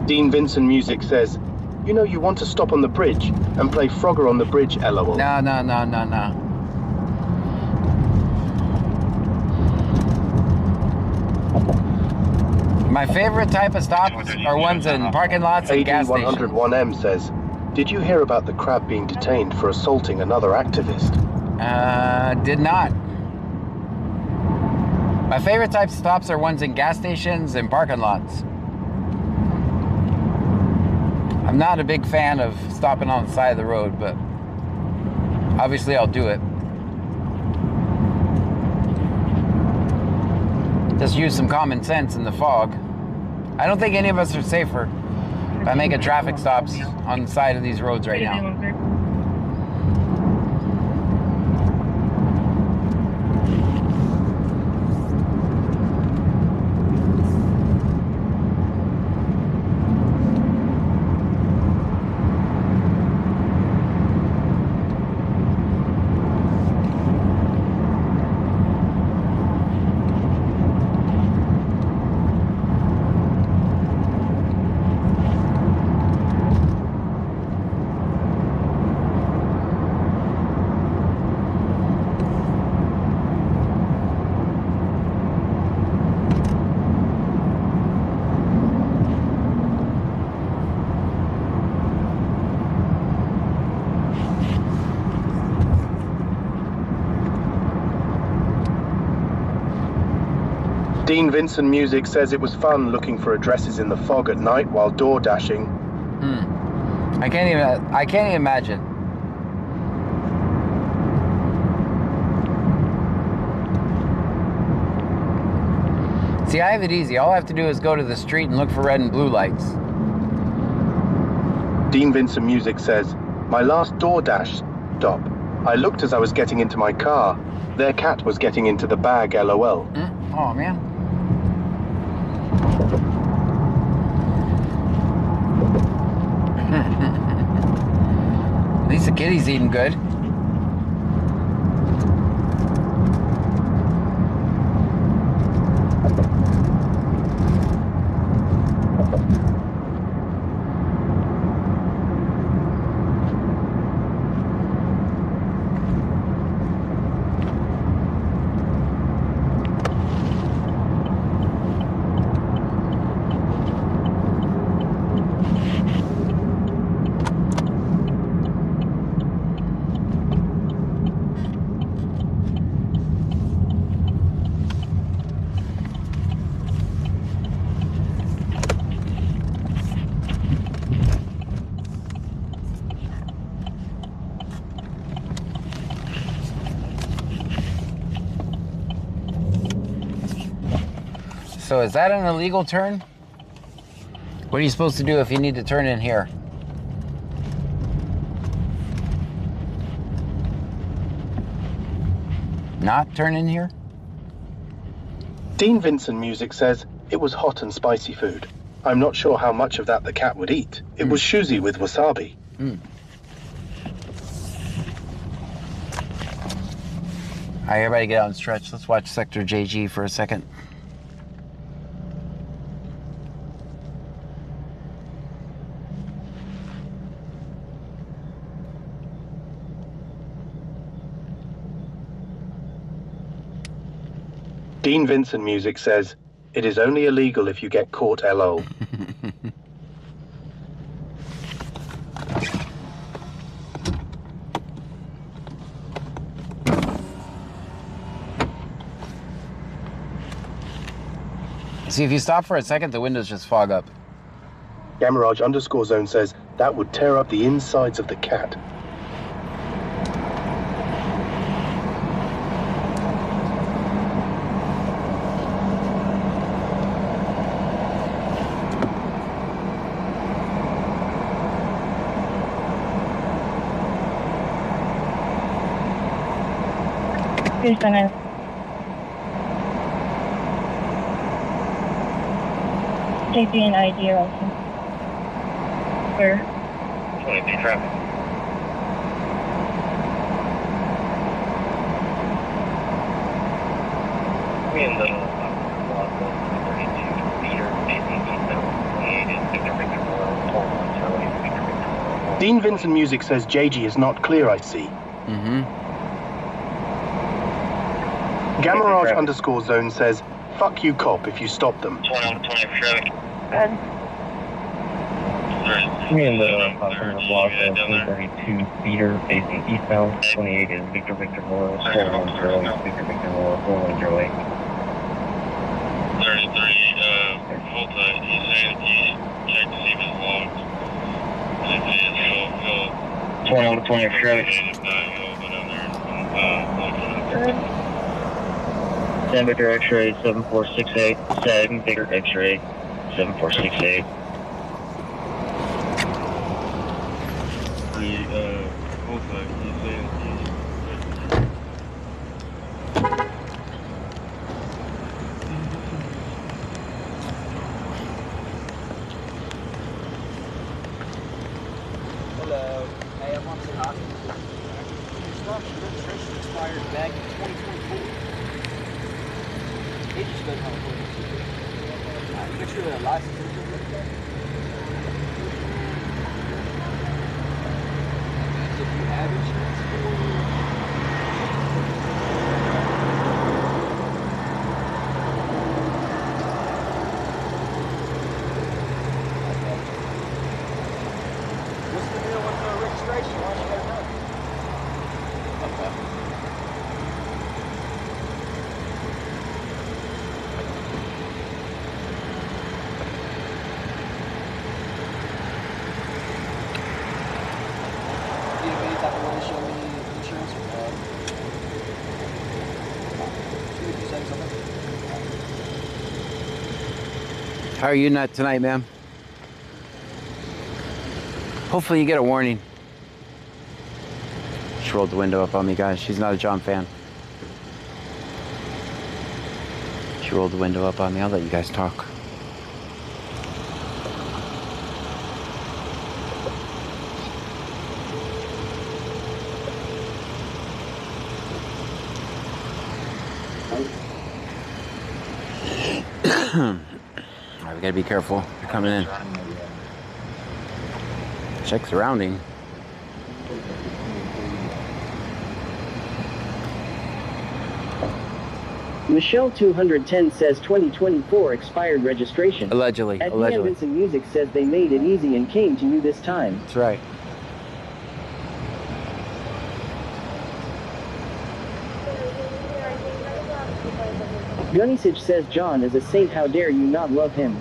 B: Dean Vincent Music says, you know you want to stop on the bridge and play Frogger on the bridge, lol.
A: No. My favorite type of stops are ones in parking lots and gas stations.
B: AD101M says, did you hear about the crab being detained for assaulting another activist?
A: Did not. My favorite types of stops are ones in gas stations and parking lots. I'm not a big fan of stopping on the side of the road, but obviously I'll do it. Just use some common sense in the fog. I don't think any of us are safer by making traffic stops on the side of these roads right now.
B: Dean Vincent Music says it was fun looking for addresses in the fog at night while door dashing.
A: I can't even imagine. See, I have it easy. All I have to do is go to the street and look for red and blue lights.
B: Dean Vincent Music says, my last DoorDash stop. I looked as I was getting into my car. Their cat was getting into the bag, LOL.
A: Oh, man. At least the kitty's eating good. So is that an illegal turn? What are you supposed to do if you need to turn in here? Not turn in here?
B: Dean Vincent Music says it was hot and spicy food. I'm not sure how much of that the cat would eat. It was shuzi with wasabi.
A: All right, everybody get out and stretch. Let's watch Sector JG for a second.
B: Dean Vincent Music says it is only illegal if you get caught, LOL.
A: See, if you stop for a second, the windows just fog up.
B: Gamaraj_zone says that would tear up the insides of the cat.
D: Safety and ID also. Where?
E: 20 traffic. We in the block 132 meter facing eastbound 28 is Victor Victor Moore, hold on Charlie, Victor Victor Moore.
B: Dean Vincent Music says JG is not clear, I see. Gamaraj_zone says, fuck you cop if you stop them.
E: 20 traffic.
D: Good.
E: We in the block 132 meter facing eastbound 28 is Victor Victor Moore, hold on Charlie, Victor Victor Moore, hold on Charlie.
C: 30, full time. He's saying he checked to see if it's logged. And if it is, he'll
E: 20 traffic.
C: if not, he'll go down there and log it up.
E: San Victor X-ray 7468, San Victor X-ray 7468.
C: Full time. He's saying he's
A: Hello. Hey, I'm on the hospital. Construction registration expired back in 2024. He just doesn't have a get you a license. If you have insurance. What's the deal with the registration? Why don't you guys know? Okay. How are you not tonight, ma'am? Hopefully you get a warning. She rolled the window up on me, guys. She's not a John fan. She rolled the window up on me. I'll let you guys talk. Alright, we gotta be careful. They're coming in. Check surrounding.
F: Michelle 210 says 2024 expired registration.
A: Allegedly.
F: At
A: Allegedly.
F: Vincent Music says they made it easy and came to you this time.
A: That's right.
F: Gunnisage says John is a saint, how dare you not love him.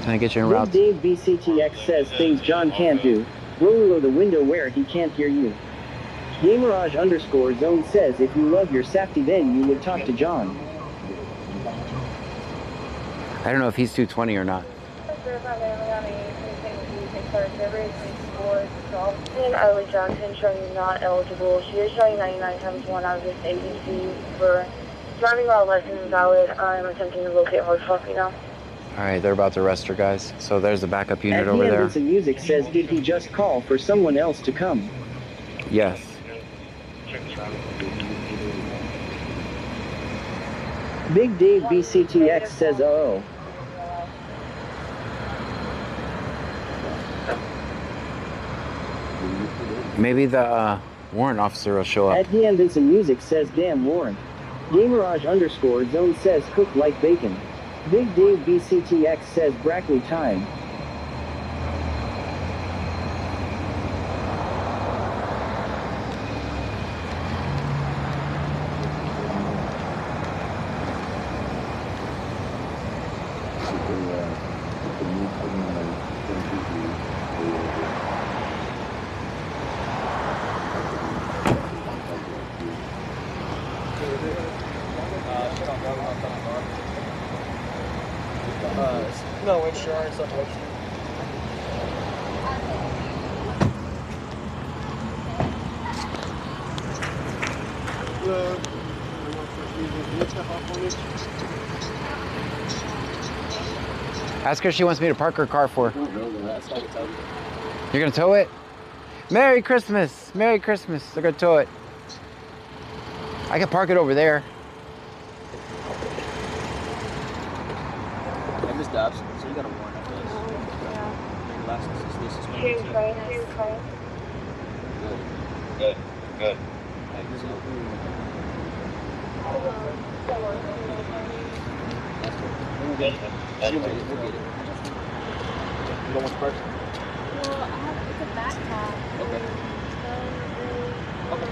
A: Can I get you in
F: Big
A: route?
F: Dave BCTX says things John can't do. Roll the window where he can't hear you. Gamerage _ zone says if you love your safety then you would talk to John.
A: I don't know if he's 220 or not.
D: Early Johnson showing you not eligible. She is showing 99 times 1 out of this agency for driving while license invalid. I'm attempting to locate her puppy now.
A: Alright, they're about to arrest her, guys. So there's the backup unit
F: At
A: over there.
F: Vincent Music says did he just call for someone else to come?
A: Yes.
F: Big Dave BCTX says oh.
A: Maybe the warrant officer will show up.
F: At Vincent Music says damn warrant. Gamerage _ zone says cook like bacon. Big Dave BCTX says Brackley time.
G: No insurance, unfortunately.
A: Ask her if she wants me to park her car for her. You're gonna tow it? Merry Christmas! Merry Christmas! They're gonna tow it. I can park it over there.
G: Hey, Ms. Dobbs, so you got a warrant after this? Yeah. Your license is this suspended too? Good. Good. Hey, so, we'll get it. We'll get it. You don't want the purse?
H: Well, it's a backpack.
G: Okay. Okay.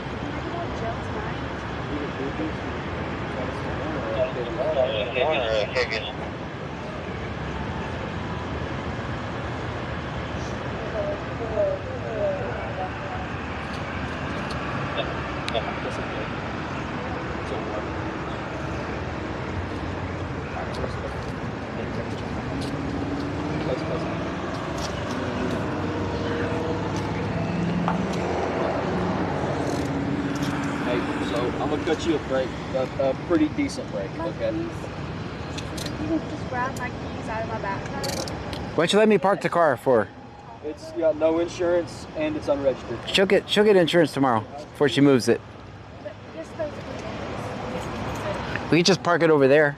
G: I'm gonna cut you a break, a pretty decent break, okay?
H: You can just grab my keys out of my backpack.
A: Why don't you let me park the car for her?
G: It's got no insurance and it's unregistered.
A: She'll get insurance tomorrow before she moves it.
H: But just those
A: We can just park it over there.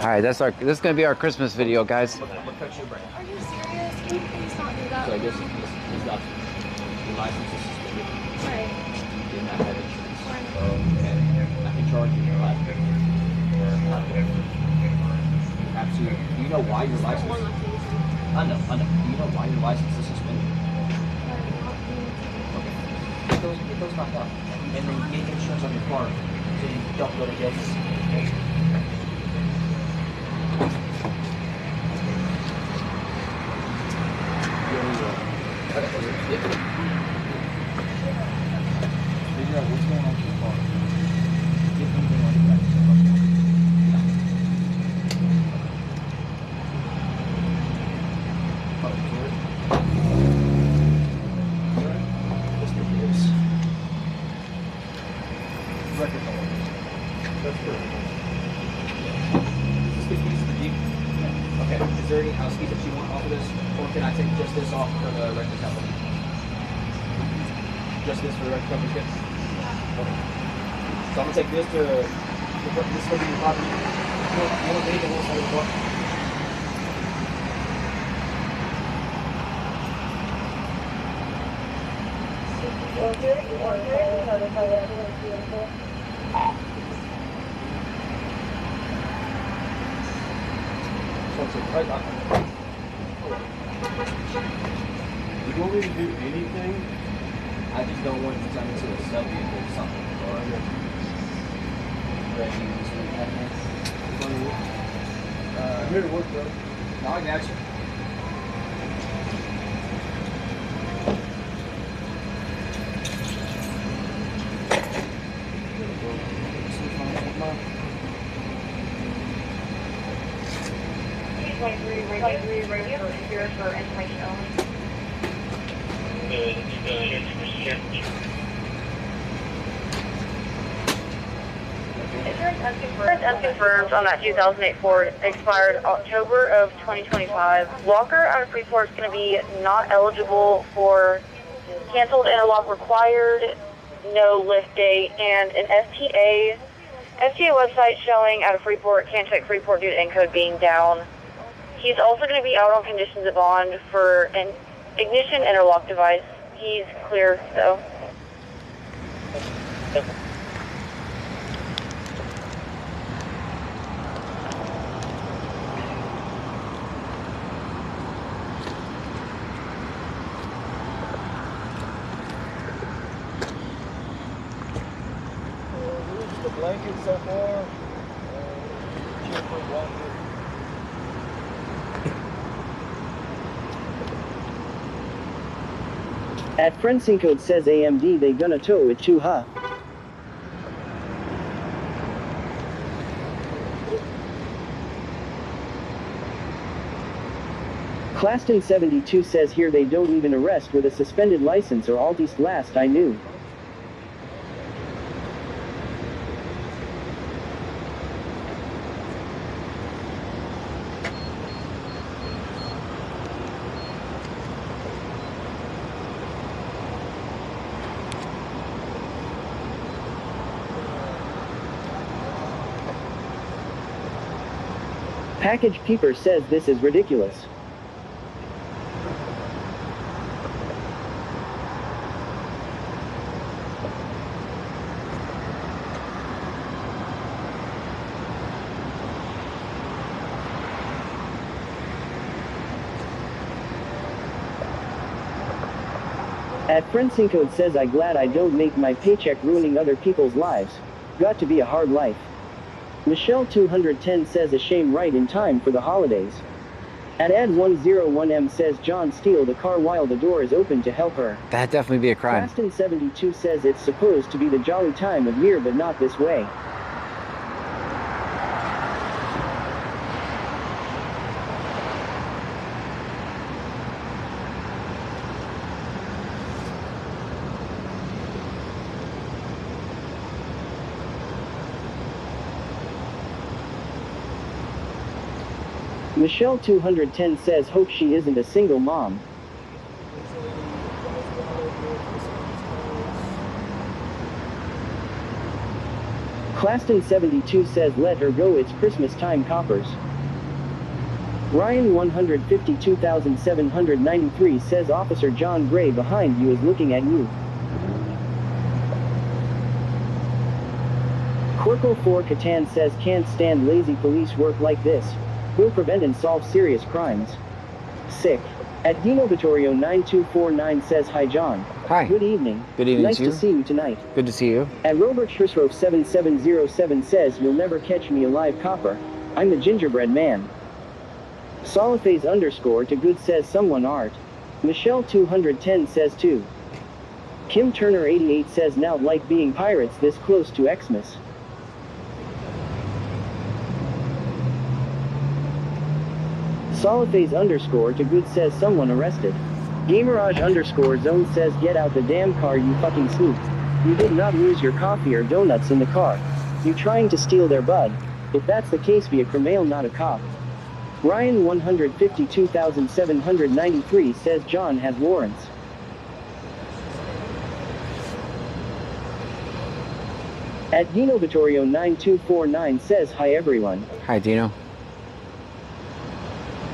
A: All right, this is gonna be our Christmas video, guys.
H: Are you serious? Can you please not do that?
G: So I guess he's got your license is suspended.
H: Right.
G: You did not have insurance. And I can charge you your life. You have to. Do you know why your license? I know. Do you know why your license is suspended? Okay. Get those knocked out, and then get insurance on your car. So so you don't go to jail. Figure out what's going on with your car. Get anything on your back. Okay, is there any house keys that you want off of this? Or can I take just this off for the record company? Just this for the record company? Okay. So I'm gonna take this to this will be your property. You want anything else on the car?
I: You want me to do anything?
G: I just don't want you to turn into a sub vehicle or something.
I: I'm here to work, bro.
G: No, I got you.
D: For information only. Insurance unconfirmed on that 2008 Ford, expired October of 2025. Walker out of Freeport is going to be not eligible for canceled interlock required, no lift date, and an FTA website showing out of Freeport, can't check Freeport due to encode being down. He's also going to be out on conditions of bond for an ignition interlock device. He's clear, though.
I: The blanket so far.
F: At Friendsin Code says AMD they gonna tow it too, huh? Claston 72 says here they don't even arrest with a suspended license or Altist last I knew. Package Peeper says this is ridiculous. At Friendsin Code says I glad I don't make my paycheck ruining other people's lives. Got to be a hard life. Michelle 210 says a shame right in time for the holidays. At Ad101M says John steal the car while the door is open to help her.
A: That'd definitely be a crime.
F: Aston 72 says it's supposed to be the jolly time of year but not this way. Michelle 210 says hope she isn't a single mom. Claston 72 says let her go, it's Christmas time, coppers. Ryan 152,793 says Officer John Gray behind you is looking at you. Quirkle 4 Catan says can't stand lazy police work like this. Will prevent and solve serious crimes. Sick. At Dino Vittorio 9249 says, hi John.
A: Hi.
F: Good evening.
A: Good evening
F: Nice
A: to you.
F: to see you tonight.
A: Good to see you.
F: At Robert Shrisrove 7707 says, you'll never catch me alive, copper. I'm the gingerbread man. Soliphase underscore to good says someone art. Michelle 210 says too. Kim Turner 88 says now like being pirates this close to Xmas. Soliphase underscore to good says someone arrested. Gamerage underscore zone says get out the damn car you fucking snoop. You did not lose your coffee or donuts in the car. You trying to steal their bud. If that's the case, be a criminal, not a cop. Ryan 152,793 says John has warrants. At Dino Vittorio 9249 says hi everyone.
A: Hi, Dino.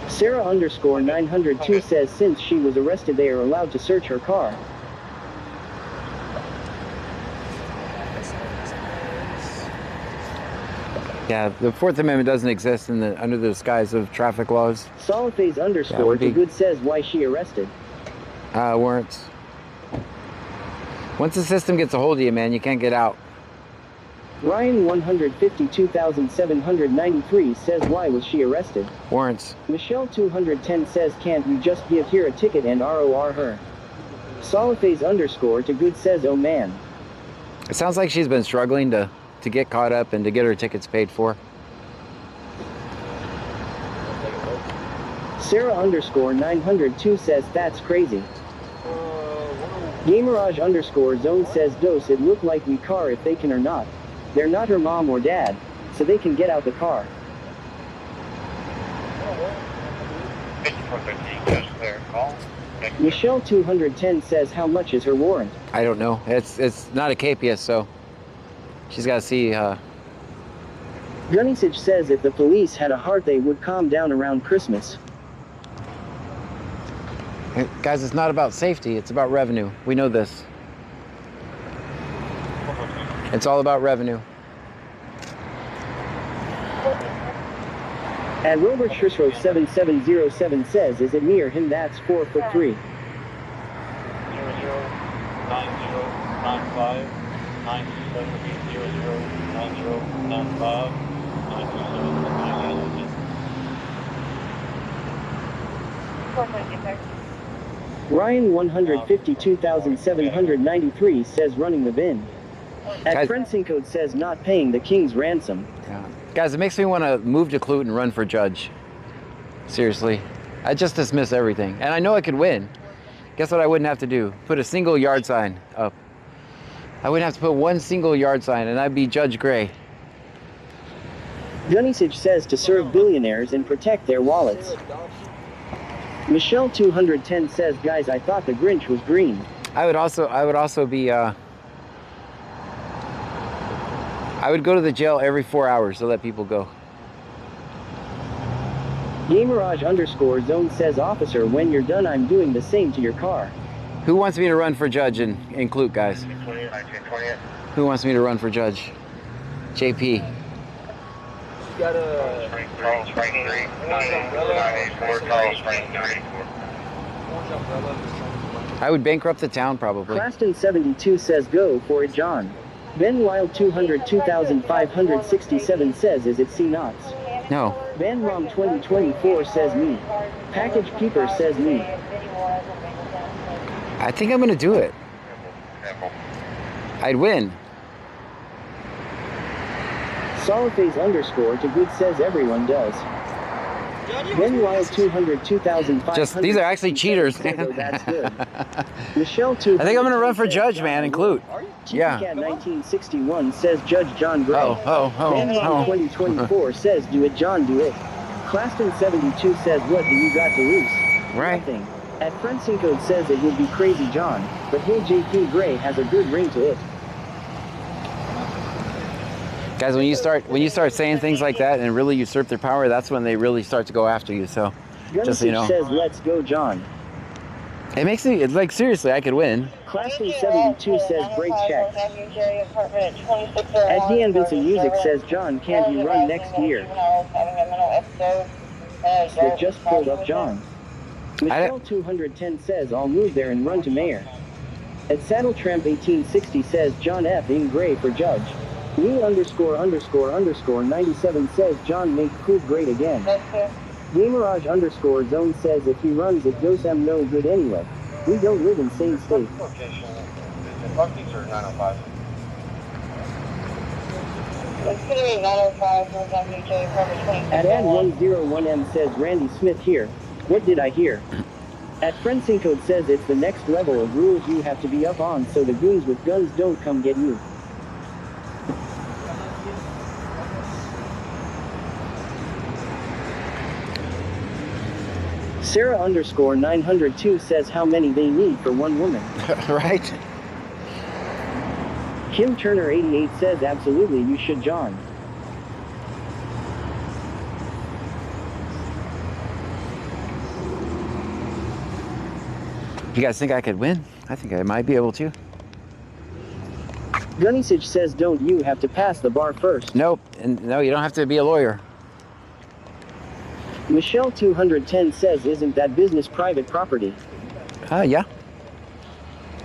F: Sarah underscore 902 says since she was arrested they are allowed to search her car.
A: Yeah, the Fourth Amendment doesn't exist under the disguise of traffic laws.
F: Soliphase underscore to good says why she arrested.
A: Warrants. Once the system gets a hold of you, man, you can't get out.
F: Ryan 152,793 says why was she arrested?
A: Warrants.
F: Michelle 210 says can't you just give here a ticket and ROR her? Soliphase underscore to good says oh man.
A: It sounds like she's been struggling to get caught up and to get her tickets paid for.
F: Sarah underscore 902 says that's crazy. Gamerage underscore zone says dose it look like we car if they can or not. They're not her mom or dad, so they can get out the car. Michelle 210 says how much is her warrant?
A: I don't know. It's not a KPS, so she's got to see.
F: Gunnisage says if the police had a heart they would calm down around Christmas.
A: Guys, it's not about safety, it's about revenue. We know this. It's all about revenue.
F: At Robert Shrisrove 7707 says, is it near him that's 4'3"?
C: 009095
F: Ryan 152,793 says running the bin. At Fencing Code says not paying the king's ransom.
A: Yeah. Guys, it makes me want to move to Clute and run for judge. Seriously. I just dismiss everything. And I know I could win. Guess what I wouldn't have to do? Put a single yard sign up. I wouldn't have to put one single yard sign and I'd be Judge Gray.
F: Gunnisage says to serve billionaires and protect their wallets. Michelle 210 says, guys, I thought the Grinch was green.
A: I would also be, I would go to the jail every 4 hours to let people go.
F: Gamerage underscore zone says, officer, when you're done, I'm doing the same to your car.
A: Who wants me to run for judge in Clute, guys? Who wants me to run for judge? JP.
G: Got a
A: I would bankrupt the town probably.
F: Claston 72 says go for it, John. Ben Wild 202,567 says is it C knots?
A: No.
F: Ben Rom 2024 says me. Package Peeper says me.
A: I think I'm gonna do it. I'd win.
F: Soliphase underscore to good says everyone does. Ben Wild 202,500.
A: Just these are actually cheaters, man.
F: That's good. Michelle 2.
A: I think I'm gonna run for judge, man, in Clute. Yeah.
F: Cat 1961 says Judge John Gray.
A: Ben
F: Rom 2024 says do it, John, do it. Claston 72 says what do you got to lose?
A: Right.
F: Nothing. At Fencing Code says it would be crazy, John, but hey, JP Gray has a good ring to it.
A: Guys, when you start saying things like that and really usurp their power, that's when they really start to go after you. So, just so you know.
F: says let's go, John.
A: It makes me, it's like, seriously, I could win.
F: Classy 72 says break check. At DN Vincent Music says John, can't you run next year? It just pulled up, John. Michelle 210 says I'll move there and run to mayor. At Saddletramp 1860 says John F. in gray for judge. Neil _ 97 says John make Coop great again. Gamerage _ zone says if he runs it goes no good anyway. We don't live in same state. At Ad 101M says Randy Smith here. What did I hear? At Friendsin Code says it's the next level of rules you have to be up on so the goons with guns don't come get you. Sarah _ 902 says how many they need for one woman.
A: Right?
F: Kim Turner 88 says absolutely you should, John.
A: You guys think I could win? I think I might be able to.
F: Gunnysage says don't you have to pass the bar first?
A: Nope, and no, you don't have to be a lawyer.
F: Michelle 210 says isn't that business private property?
A: Yeah.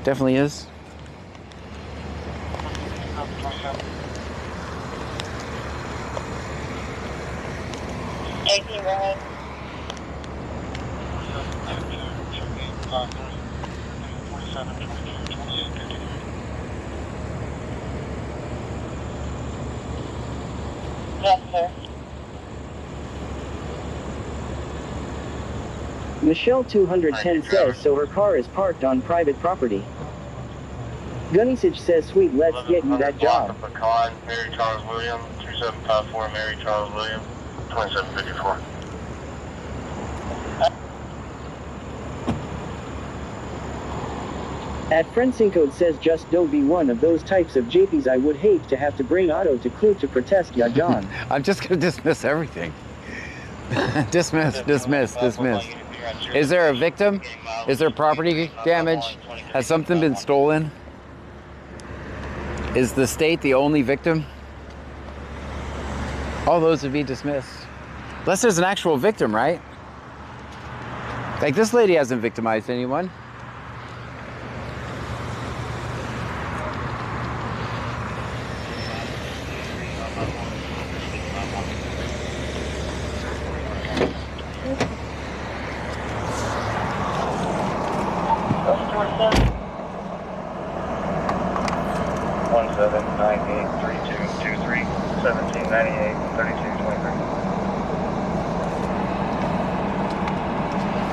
A: Definitely is.
D: Yes, sir.
F: Michelle 210 says so her car is parked on private property. Gunnysage says sweet, let's get you that job.
C: Pecan, Mary Charles William, 2754 Mary Charles William, 2754.
F: At Friendsin Code says just don't be one of those types of JPs. I would hate to have to bring Otto to Clue to protest ya, John.
A: I'm just gonna dismiss everything. Dismiss. Is there a victim? Is there property damage? Has something been stolen? Is the state the only victim? All those would be dismissed. Unless there's an actual victim, right? Like this lady hasn't victimized anyone.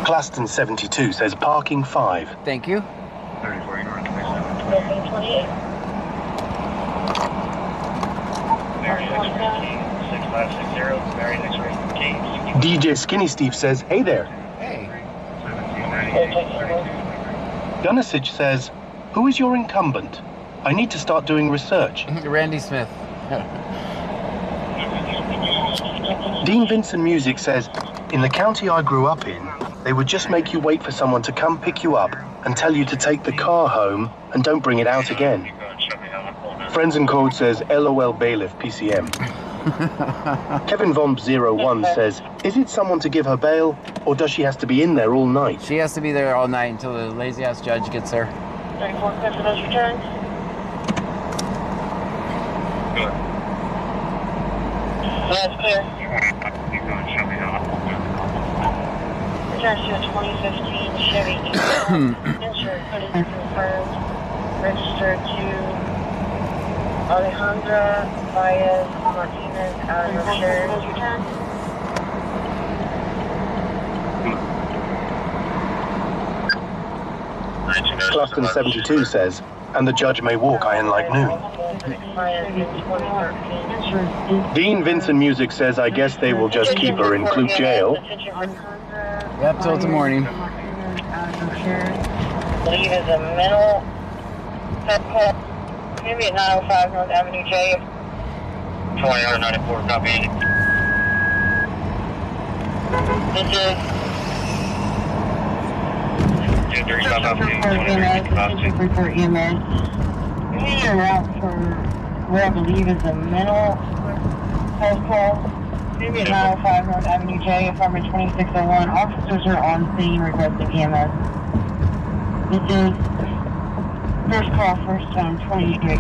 B: Claston 72 says parking 5.
A: Thank you.
C: 34 North 27. Mary X-ray 6560, Mary X-ray
B: DJ Skinny Steve says, hey there.
A: Hey.
C: 1798, 32.
B: Gunnysage says, who is your incumbent? I need to start doing research.
A: Randy Smith.
B: Dean Vincent Music says, in the county I grew up in, they would just make you wait for someone to come pick you up and tell you to take the car home and don't bring it out again. Friends and Code says, LOL bailiff PCM. Kevin Von 01 says, is it someone to give her bail or does she have to be in there all night?
A: She has to be there all night until the lazy ass judge gets there.
D: 34 clear for those returns.
C: Good.
D: That's clear.
C: You're going to show me how.
D: Returns to a 2015 Chevy Eagle. Insured code is confirmed. Registered to Alejandra Baez Martinez out of Rochelle. Those returns.
B: Claston 72 says, and the judge may walk iron like noon. Dean Vincent Music says, I guess they will just keep her in Clute jail.
A: Yep, till the morning.
D: Believe is a mental health call. Maybe at 905 North Avenue J.
C: 2094, copy.
D: This is
C: 235
D: for EMS. We need a route for where I believe is a mental health call.
J: 905 North Avenue J, apartment 2601. Officers are on scene requesting EMS. This is first call, first time, 28.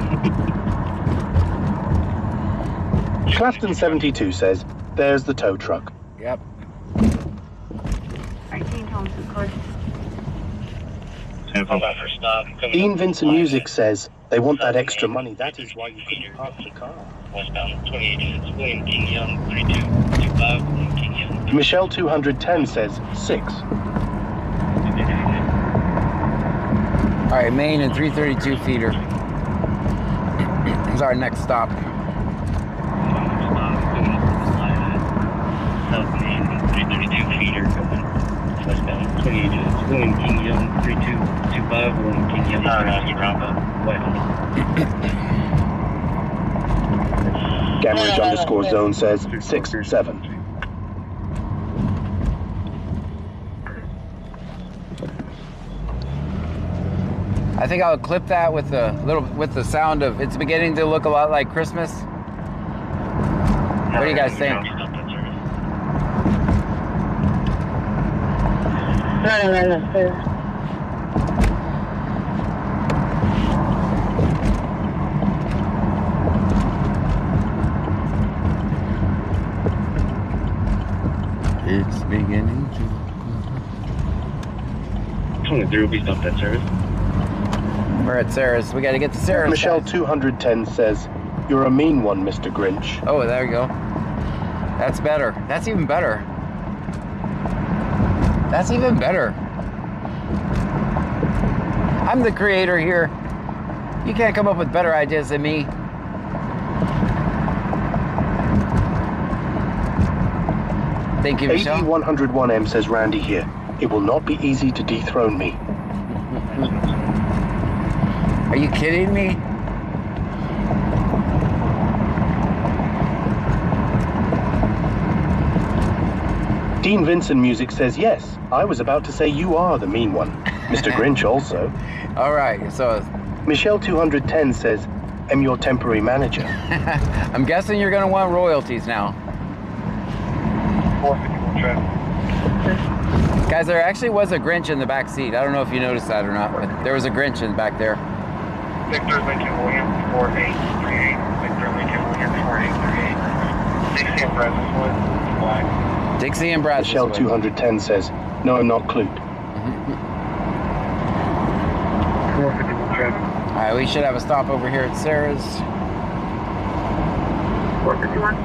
B: Clafton 72 says, there's the tow truck.
A: Yep.
D: 19 Thompson Court.
B: Dean Vincent Music says, they want that extra money. That is why you couldn't park the car.
C: Westbound 28 is William King Young, 3225, William King Young.
B: Michelle 210 says 6.
A: All right, Main and 332 feeder. Is our next stop.
E: South Main, 332 feeder going westbound 28 is William King Young, 3225, William King Young, west.
B: Gamridge underscore zone says 6-7.
A: I think I'll clip that with the sound of it's beginning to look a lot like Christmas. What do you guys think? It's beginning to.
E: 23 will be stopped at service.
A: We're at Sarah's. We got to get to Sarah's.
B: Michelle
A: guys.
B: 210 says, you're a mean one, Mr. Grinch.
A: Oh, there we go. That's better. That's even better. That's even better. I'm the creator here. You can't come up with better ideas than me. Thank you, Michelle.
B: AD101M says Randy here. It will not be easy to dethrone me.
A: Are you kidding me?
B: Dean Vincent Music says yes. I was about to say you are the mean one. Mr. Grinch also.
A: All right, so
B: Michelle 210 says, I'm your temporary manager.
A: I'm guessing you're going to want royalties now.
C: 451 traffic.
A: Guys, there actually was a Grinch in the back seat. I don't know if you noticed that or not, but there was a Grinch in back there.
C: Victor Lincoln William 4838. Victor Lincoln William 4838. Dixie and Brazenwood, black.
A: Dixie and Brazenwood.
B: Michelle 210 says, no, I'm not clued.
C: 451 traffic.
A: All right, we should have a stop over here at Sarah's.
C: 451.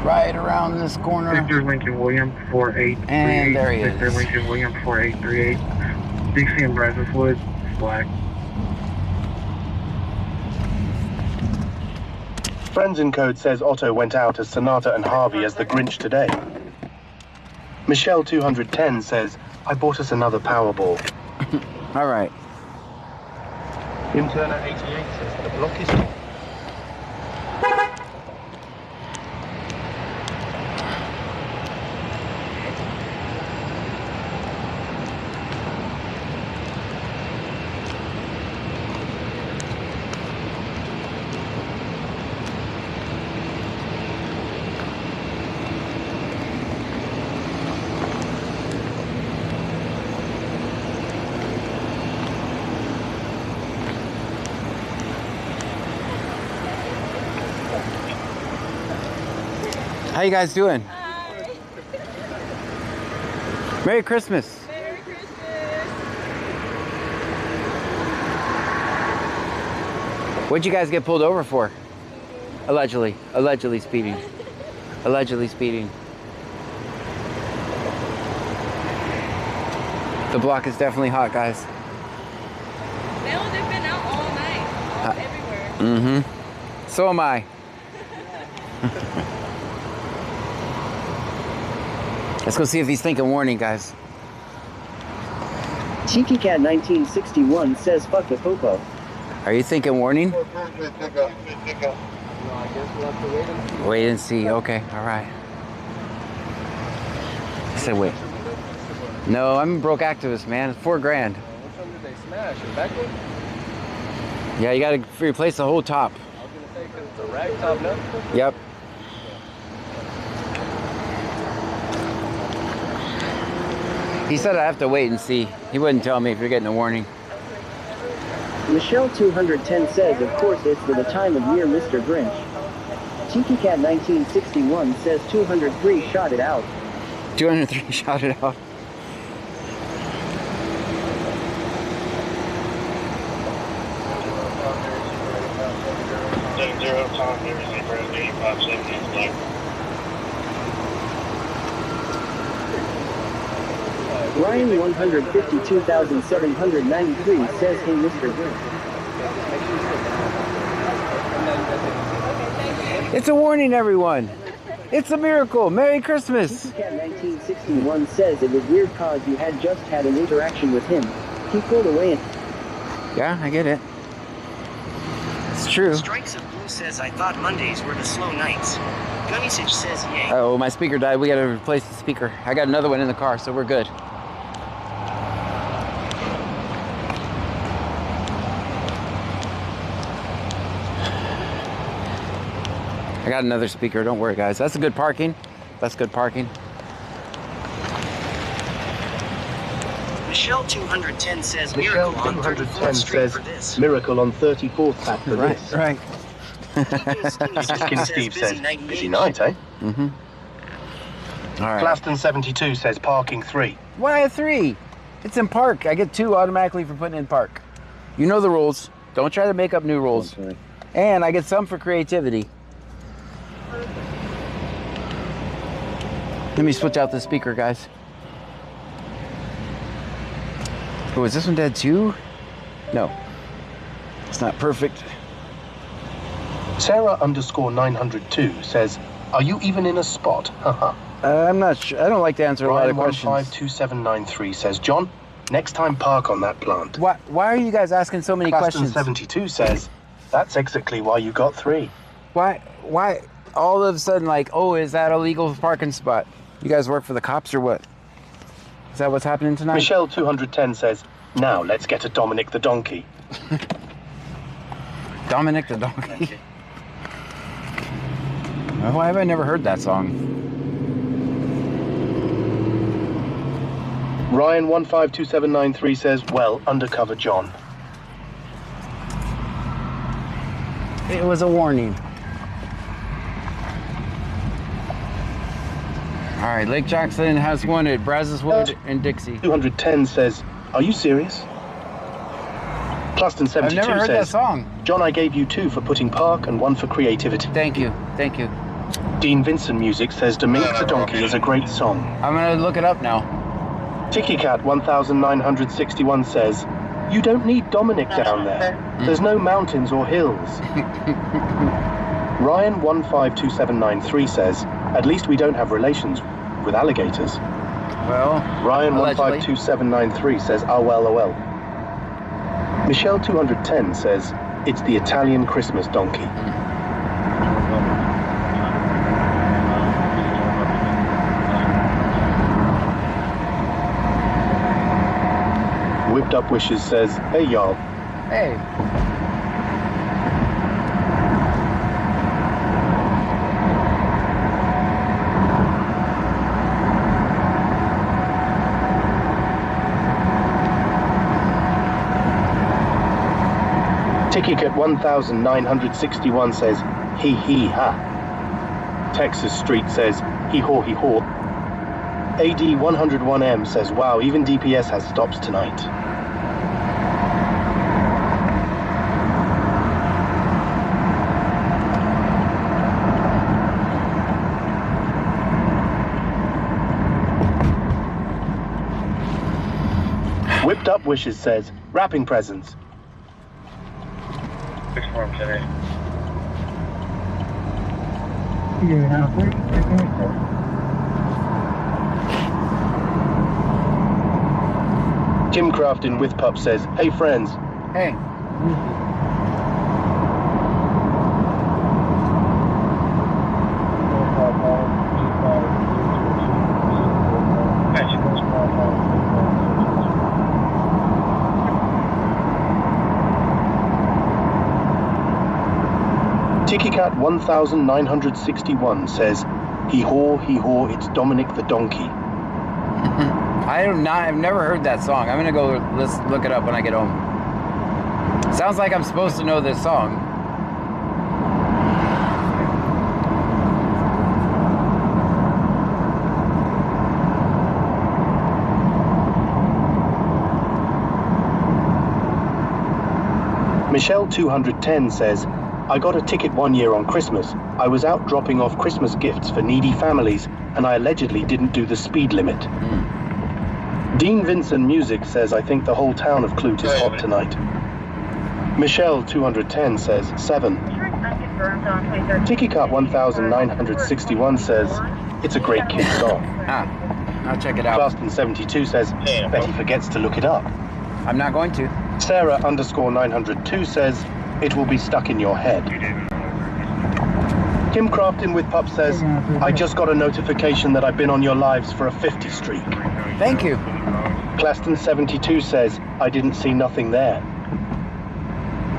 A: Right around this corner.
C: Victor Lincoln William 4838.
A: And there he is.
C: Victor Lincoln William 4838. Dixie and Brazenwood, black.
B: Friends in Code says Otto went out as Sonata and Harvey as the Grinch today. Michelle 210 says, I bought us another Powerball.
A: All right.
B: Interna 88 says the block is...
A: How you guys doing?
H: Hi.
A: Merry Christmas.
H: Merry Christmas.
A: What'd you guys get pulled over for? Allegedly. Allegedly speeding. Allegedly speeding. The block is definitely hot, guys.
H: No, they've been out all night. All everywhere.
A: Mm-hmm. So am I. Let's go see if he's thinking warning, guys.
F: Cheeky Cat 1961 says fuck the popo.
A: Are you thinking warning?
I: No, I guess we'll have to wait and see.
A: Wait and see. Okay, all right. I said wait. No, I'm a broke activist, man. It's $4 grand.
I: Which one did they smash? The back one?
A: Yeah, you gotta replace the whole top.
I: I was gonna say, because it's a rag top nut.
A: Yep. He said I have to wait and see. He wouldn't tell me if you're getting a warning.
F: Michelle 210 says, of course it's for the time of year, Mr. Grinch. Tiki Cat 1961 says 203 shot it out.
A: 203 shot it out.
F: Ryan 152,793 says, hey Mr. Grinch.
A: It's a warning, everyone. It's a miracle. Merry Christmas.
F: Tiki Cat 1961 says it was weird cause you had just had an interaction with him. He pulled away and...
A: Yeah, I get it. It's true.
F: Strikes of Blue says, I thought Mondays were the slow nights. Gunnisage says, yay.
A: Oh, my speaker died. We gotta replace the speaker. I got another one in the car, so we're good. I got another speaker. Don't worry, guys. That's a good parking. That's good parking.
F: Michelle 210 says,
B: Michelle
F: miracle on
B: 210
F: 34th Street
B: says,
F: for this.
B: miracle on 34th Pat for
A: Right,
B: this.
A: right.
B: Skin Steve says, busy night, eh?
A: Mm-hmm. All right.
B: Claston 72 says, parking 3.
A: Why a 3? It's in park. I get 2 automatically for putting in park. You know the rules. Don't try to make up new rules.
E: Okay.
A: And I get some for creativity. Let me switch out the speaker, guys. Oh, is this one dead too? No. It's not perfect.
B: Sarah _902 says, are you even in a spot? Haha.
A: I'm not sure. I don't like to answer a lot of
B: Ryan
A: questions.
B: 152793 says, John, next time park on that plant.
A: Why are you guys asking so many
B: Claston
A: questions?
B: 72 says, that's exactly why you got 3.
A: Why all of a sudden, like, oh, is that a legal parking spot? You guys work for the cops or what? Is that what's happening tonight?
B: Michelle 210 says, now let's get a Dominic the Donkey.
A: Dominic the Donkey. Why have I never heard that song?
B: Ryan 152793 says, well, undercover John.
A: It was a warning. All right, Lake Jackson has one at Brazoswood and Dixie.
B: 210 says, are you serious? Claston 72
A: I've never heard that
B: says,
A: song.
B: John, I gave you 2 for putting park and 1 for creativity.
A: Thank you, thank you.
B: Dean Vincent Music says, Dominic the Donkey is a great song.
A: I'm gonna look it up now.
B: Tiki Cat 1961 says, you don't need Dominic down there. There's no mountains or hills. Ryan 152793 says, at least we don't have relations with alligators.
A: Well,
B: Ryan
A: allegedly.
B: 152793 says, oh well, oh well. Michelle 210 says, it's the Italian Christmas donkey. Whipped Up Wishes says, hey y'all.
A: Hey.
B: Tiki Cat 1961 says, hee hee ha. Texas Street says, hee haw hee haw. AD 101M says, wow, even DPS has stops tonight. Whipped Up Wishes says, wrapping presents.
E: 6 form today.
B: Jim Crafton with Pup says, hey friends.
A: Hey.
B: Tiki Cat 1961 says, hee haw, it's Dominic the Donkey.
A: I've never heard that song. I'm gonna go look it up when I get home. Sounds like I'm supposed to know this song.
B: Michelle 210 says, I got a ticket one year on Christmas. I was out dropping off Christmas gifts for needy families, and I allegedly didn't do the speed limit. Dean Vincent Music says, I think the whole town of Clute is hot tonight. Michelle 210 says, 7. Tiki Cut 1961 says, it's a great kid song.
A: I'll check it out.
B: Boston 72 says, Betty forgets to look it up.
A: I'm not going to.
B: Sarah _902 says, it will be stuck in your head. Kim Crafton with Pup says, I just got a notification that I've been on your lives for a 50 streak.
A: Thank you.
B: Claston 72 says, I didn't see nothing there.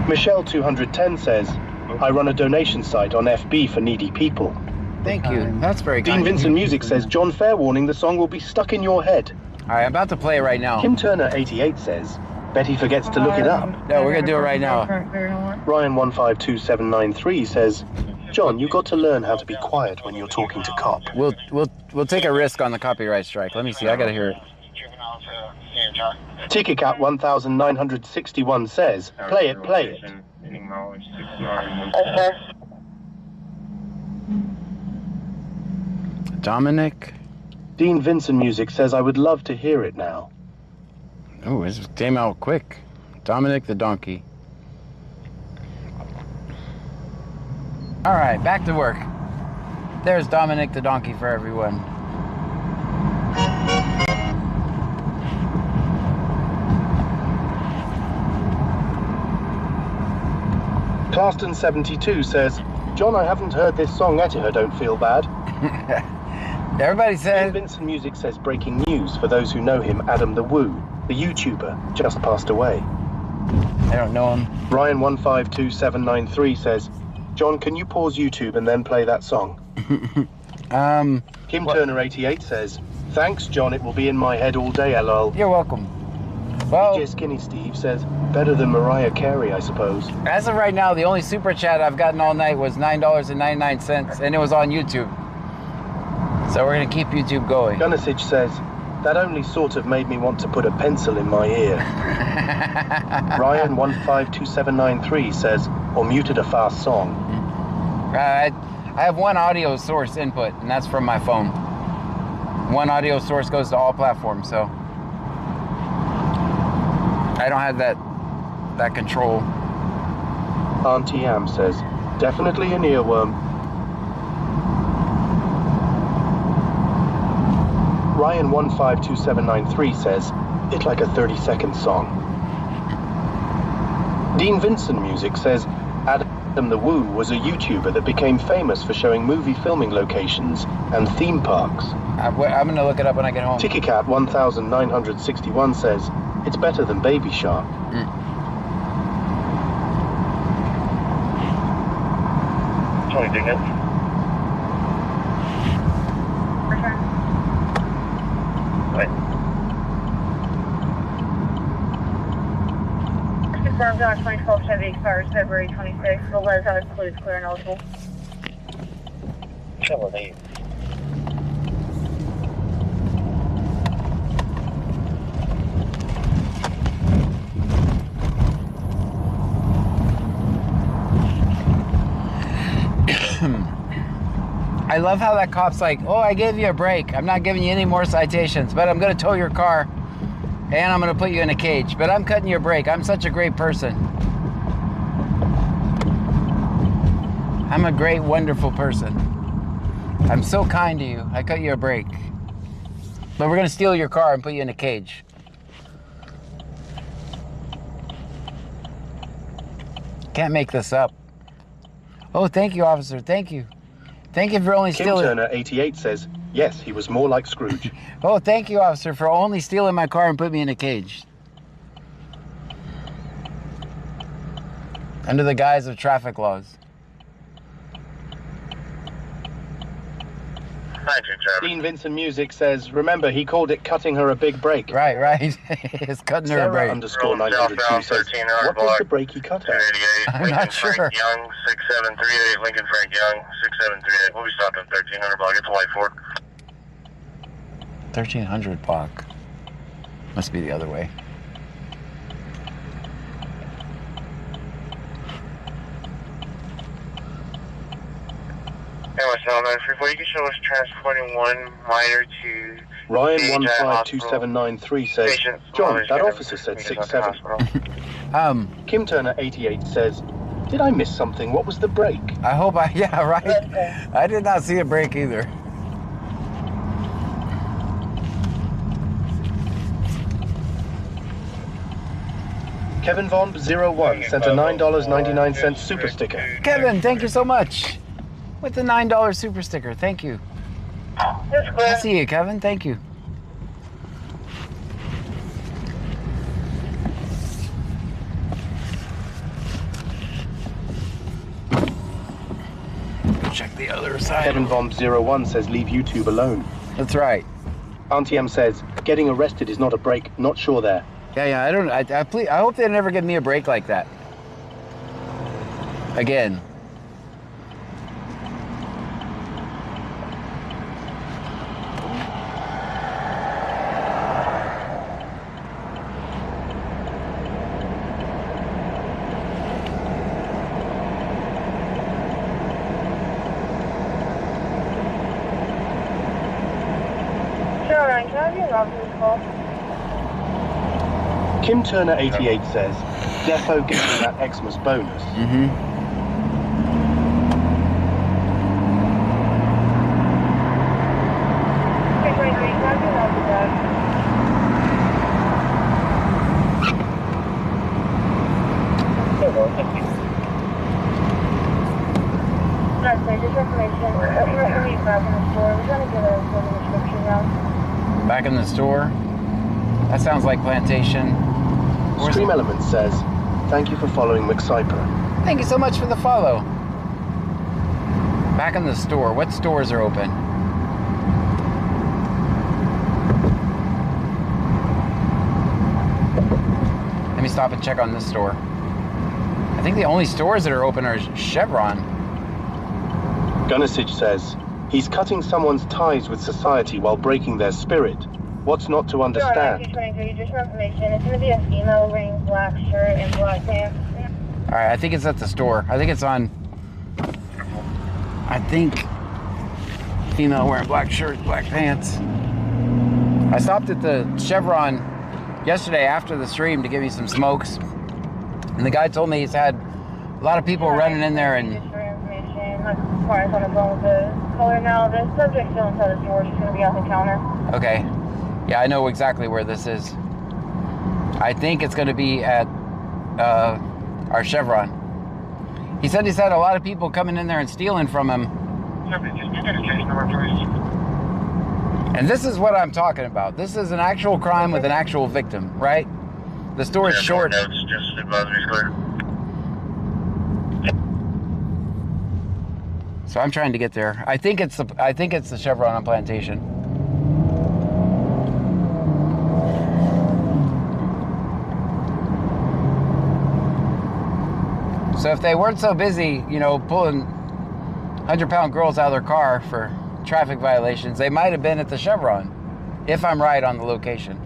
B: Michelle 210 says, I run a donation site on FB for needy people.
A: Thank you. That's very
B: Dean
A: kind.
B: Vincent Music says, John Fair warning, the song will be stuck in your head.
A: All right, I'm about to play it right now.
B: Kim Turner 88 says, Betty forgets to look it up.
A: No, we're gonna do it right now.
B: Ryan 152793 says, John, you got to learn how to be quiet when you're talking to cop.
A: We'll take a risk on the copyright strike. Let me see. I gotta hear it.
B: Ticket Cat 1961 says, play it, play it.
A: Dominic.
B: Dean Vincent Music says, I would love to hear it now.
A: Oh, this came out quick. Dominic the Donkey. All right, back to work. There's Dominic the Donkey for everyone.
B: Claston 72 says, John, I haven't heard this song yet. I don't feel bad.
A: Everybody says.
B: Dean Vincent Music says, breaking news for those who know him, Adam the Woo, the YouTuber, just passed away.
A: I don't know him.
B: Ryan 152793 says, John, can you pause YouTube and then play that song? Kim Turner 88 says, thanks, John, it will be in my head all day, lol.
A: You're welcome. Well,
B: DJ Skinny Steve says, better than Mariah Carey, I suppose.
A: As of right now, the only super chat I've gotten all night was $9.99, and it was on YouTube. So we're gonna keep YouTube going.
B: Gunnisage says, that only sort of made me want to put a pencil in my ear. Ryan 152793 says, or muted a fast song.
A: I have one audio source input, and that's from my phone. One audio source goes to all platforms, so I don't have that control.
B: Auntie Am says, definitely an earworm. Ryan 152793 says, it's like a 30-second song. Dean Vincent Music says, Adam the Woo was a YouTuber that became famous for showing movie filming locations and theme parks.
A: I'm going to look it up when I get home.
B: Ticky Cat 1961 says, it's better than Baby Shark.
C: Tony Dignett.
D: Confirmed on 2012 Chevy expires February 26th. The letters have included clear and eligible.
C: Chevrolet.
A: I love how that cop's like, oh, I gave you a break. I'm not giving you any more citations, but I'm going to tow your car and I'm going to put you in a cage. But I'm cutting your break. I'm such a great person. I'm a great, wonderful person. I'm so kind to you. I cut you a break. But we're going to steal your car and put you in a cage. Can't make this up. Oh, thank you, officer. Thank you. Thank you for only stealing.
B: Kim Turner 88 says, yes, he was more like Scrooge.
A: Oh, thank you, officer, for only stealing my car and put me in a cage. Under the guise of traffic laws.
B: Dean Vincent Music says, remember, he called it cutting her a big break.
A: Right, right. It's cutting her a break.
B: Sarah _902 says, what was the break he cut her?
A: I'm not sure.
C: Frank Young, 6738, Lincoln Frank Young, 6738. We'll be stopped on 1300 block. It's a white Ford.
A: 1300 block. Must be the other way.
C: You can show us transporting one minor to
B: Ryan 152793 says, John, that officer said 6'7". Kim Turner 88 says, did I miss something? What was the break?
A: I hope yeah, right. I did not see a break either.
B: Kevin Von 01 sent a $9.99 super sticker.
A: Kevin, thank you so much. With the $9 super sticker, thank you. I see you, Kevin. Thank you. Check the other side.
B: Kevin Von 01 says, leave YouTube alone.
A: That's right.
B: Auntie M says, getting arrested is not a break. Not sure there.
A: Yeah, I hope they never give me a break like that. Again.
B: Kim Turner 88 says, Defo gave me that Xmas bonus.
A: Back in the store? That sounds like Plantation.
B: Stream Element says, thank you for following McCyper.
A: Thank you so much for the follow. Back in the store. What stores are open? Let me stop and check on this store. I think the only stores that are open are Chevron.
B: Gunnisage says, he's cutting someone's ties with society while breaking their spirit. What's not to understand?
D: Just for information, it's going to be a female wearing black shirt and black pants.
A: All right, I think it's at the store. I think it's on, female wearing black shirt, black pants. I stopped at the Chevron yesterday after the stream to give me some smokes. And the guy told me he's had a lot of people running in there and...
D: Just for information, my car's on the phone with the color now. The subject's still inside the store. She's going to be on the counter.
A: Okay. Yeah, I know exactly where this is. I think it's going to be at our Chevron. He said he's had a lot of people coming in there and stealing from him. And this is what I'm talking about. This is an actual crime with an actual victim, right? The store is short.
C: Notes, just advise me clear.
A: So I'm trying to get there. I think it's the Chevron on Plantation. So if they weren't so busy, you know, pulling 100-pound girls out of their car for traffic violations, they might have been at the Chevron, if I'm right on the location.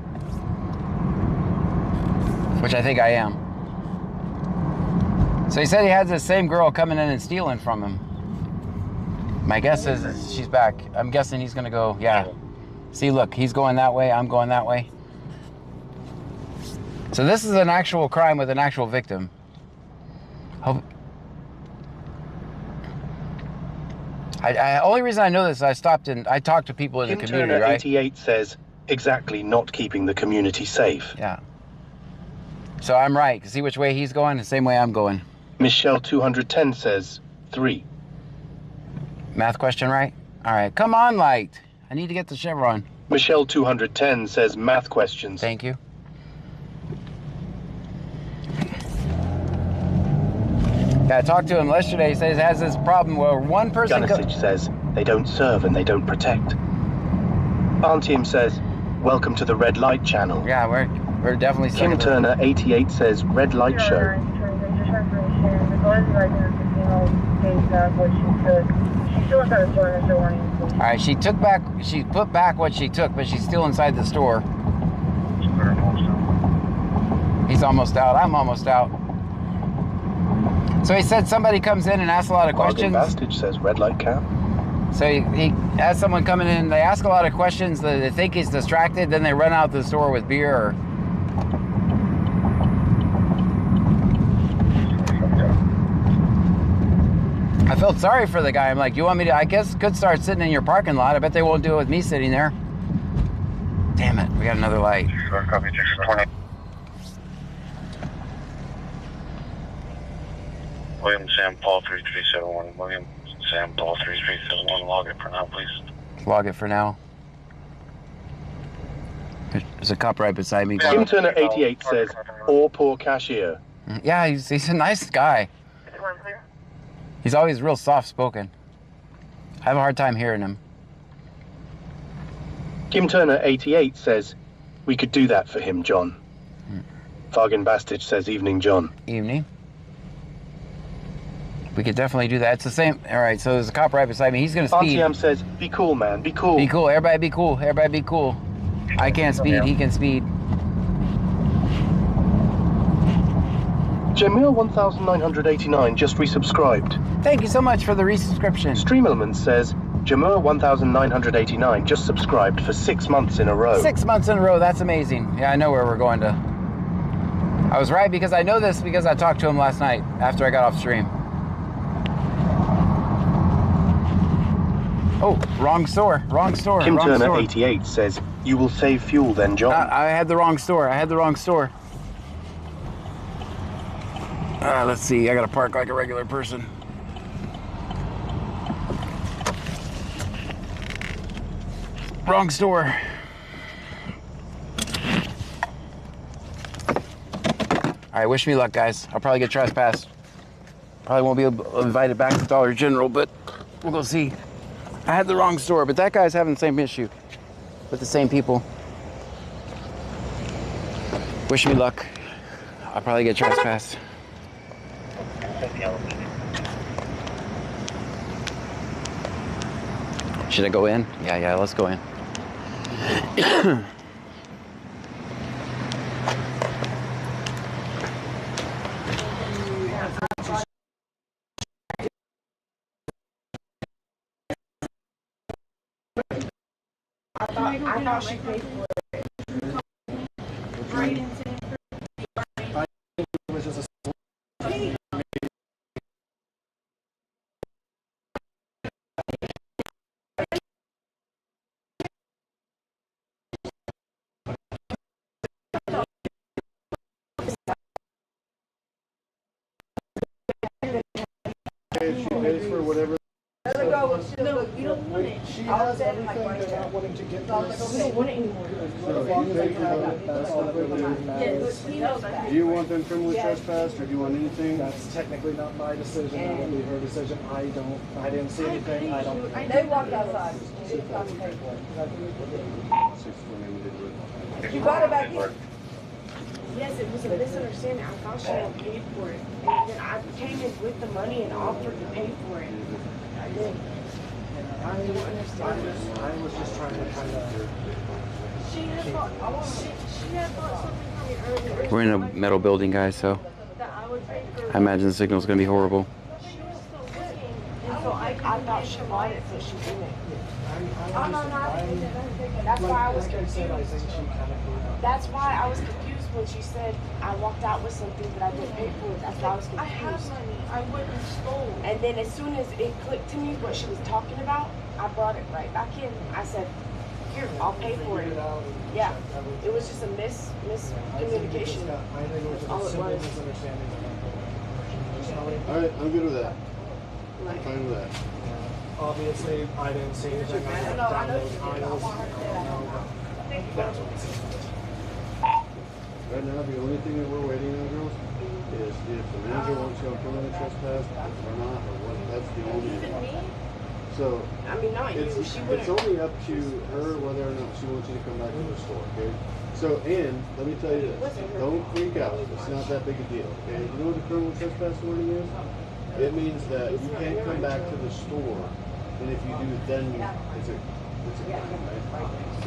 A: Which I think I am. So he said he had this same girl coming in and stealing from him. My guess is she's back. I'm guessing he's gonna go, yeah. See, look, he's going that way, I'm going that way. So this is an actual crime with an actual victim. Only reason I know this is I stopped and I talked to people in the community,
B: Turner
A: right?
B: 88 says, exactly, not keeping the community safe.
A: Yeah. So I'm right. See which way he's going? The same way I'm going.
B: Michelle 210 says, 3.
A: Math question right? All right. Come on, Light. I need to get the Chevron.
B: Michelle 210 says, math questions.
A: Thank you. Yeah, I talked to him yesterday. He says he has this problem where one person...
B: Gunnisage says, They don't serve and they don't protect. Artyom says, welcome to the Red Light Channel.
A: Yeah, we're definitely stuck
B: Kim
A: in the-
B: Turner 88 says, Red Light Show.
A: All right, she put back what she took, but she's still inside the store. He's almost out. I'm almost out. So he said somebody comes in and asks a lot of questions.
B: Bastage says, Red Light Cam.
A: So he has someone coming in, they ask a lot of questions, they think he's distracted, then they run out the store with beer or... I felt sorry for the guy. I'm like, you want me to, I guess, could start sitting in your parking lot. I bet they won't do it with me sitting there. Damn it, we got another light.
C: Copy, 20. William Sam Paul 3371. William Sam Paul 3371. Log it for now, please.
A: Log it for now. There's a cop right beside me.
B: Kim Turner 88 says, or poor cashier.
A: Yeah, he's a nice guy. He's always real soft-spoken. I have a hard time hearing him.
B: Kim Turner 88 says, we could do that for him, John. Fargan Bastage says, evening, John.
A: Evening. We could definitely do that. It's the same. All right, so there's a cop right beside me. He's going to speed.
B: RTM says, be cool, man, be cool.
A: Be cool. Everybody be cool. Everybody be cool. I can't speed. He can speed.
B: Jamil 1989 just resubscribed.
A: Thank you so much for the resubscription.
B: Streamelman says, Jamur 1989 just subscribed for 6 months in a row.
A: 6 months in a row. That's amazing. Yeah, I know where we're going to. I was right because I know this because I talked to him last night after I got off stream. Oh, wrong store. Wrong store.
B: Kim
A: wrong
B: Turner
A: store.
B: 88 says, you will save fuel then, John.
A: I had the wrong store. I had the wrong store. Let's see. I gotta park like a regular person. Wrong store. All right, wish me luck, guys. I'll probably get trespassed. Probably won't be invited back to Dollar General, but we'll go see. I had the wrong store, but that guy's having the same issue with the same people. Wish me luck. I'll probably get trespassed. Should I go in? Yeah, let's go in.
K: I thought she paid for it. Right.
I: She pays for whatever.
K: No, you don't want it.
I: She has everything they're not wanting to get for us.
K: We don't want it anymore.
I: So if you pay for that, that's all that really matters.
K: He knows that.
I: Do you want them criminally trespassed, or do you want anything?
L: That's technically not my decision. That will be her decision. I didn't see anything. I don't.
K: They walked outside. You didn't have to pay for it. You got it back here.
M: Yes, it was a misunderstanding. I thought she had paid for it. And then I came in with the money and offered to pay for it. I did. I didn't understand.
L: I was just trying to kind of.
M: She had thought something from me earlier.
A: We're in a metal building, guys, so
M: That I would pay for it.
A: I imagine the signal's gonna be horrible.
M: And so I thought she bought it, but she didn't. Oh, no, that's why I was confused. That's why I was confused when she said I walked out with something that I didn't pay for. That's why I was confused. I have money. I wouldn't have stolen. And then as soon as it clicked to me what she was talking about, I brought it right back in. I said, here, I'll pay for it. Yeah. It was just a miscommunication. That's all it was.
I: Alright, I'm good with that. I'm fine with that.
L: Obviously, I didn't see anything. I went down those aisles. That's what it said.
I: Right now, the only thing that we're waiting on, girls, is if the manager wants to go criminally trespass or not, or what, that's the only. So
M: I mean, not you.
I: it's
M: She wouldn't.
I: only up to her whether or not she wants you to come back to the store, okay? So, and let me tell you this, don't freak out. It's not that big a deal, okay? You know what the criminal trespass warning is? It means that you can't come back to the store, and if you do, then it's a crime, right?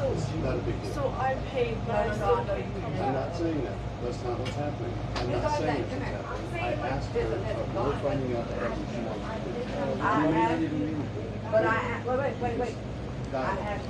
I: It's not a big deal.
M: So I paid, but I still can't come
I: I'm
M: back.
I: not saying that. That's not what's happening. I'm not saying it's happening. I asked her if we're finding out the reason she wants to do it. You may not even mean it.
K: But wait.
I: Got it.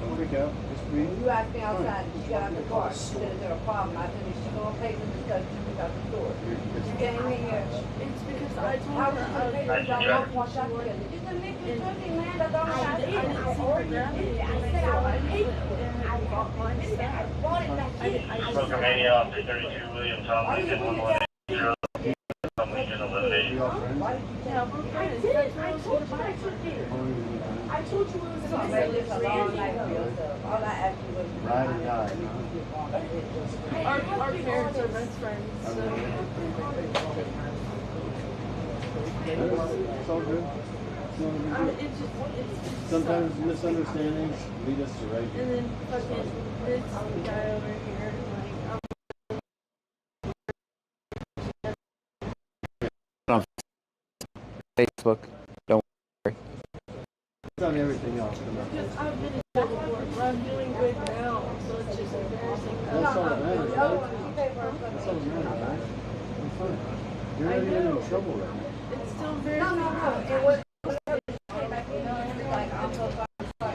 I: Don't freak out. Just breathe.
K: You asked me outside, she got out the car, she said, is there a problem? I said, is she gonna pay the discussion without the store? You came in here.
M: It's because I told
K: How
M: her
K: was
M: I
K: you
M: was
K: gonna pay the y'all wash out together? You said, make me something, man, that's all I did. I already did it. I said, I would pay for it. I bought mine, I bought it back in.
C: Smoker Mania, officer 32, William Tom Lincoln, 110. Tom Lincoln, eliminated.
M: Yeah, we're friends. That's why I told you I took it. I told you it was
K: So I made this a long night for yourself. All I asked you was.
I: Ride or die.
M: Our parents are best friends, so.
I: It's all good. It's not a big deal.
M: It's just
I: Sometimes misunderstandings lead us to right.
M: and then fucking this guy over here, like,
A: On Facebook. Don't worry.
I: It's on everything else.
M: because I've been in jail before, but I'm doing good now, so it's just embarrassing.
I: That's all that matters, right? That's all that matters, right? I'm fine. You're not even in trouble right now.
M: It's still embarrassing.
K: It was.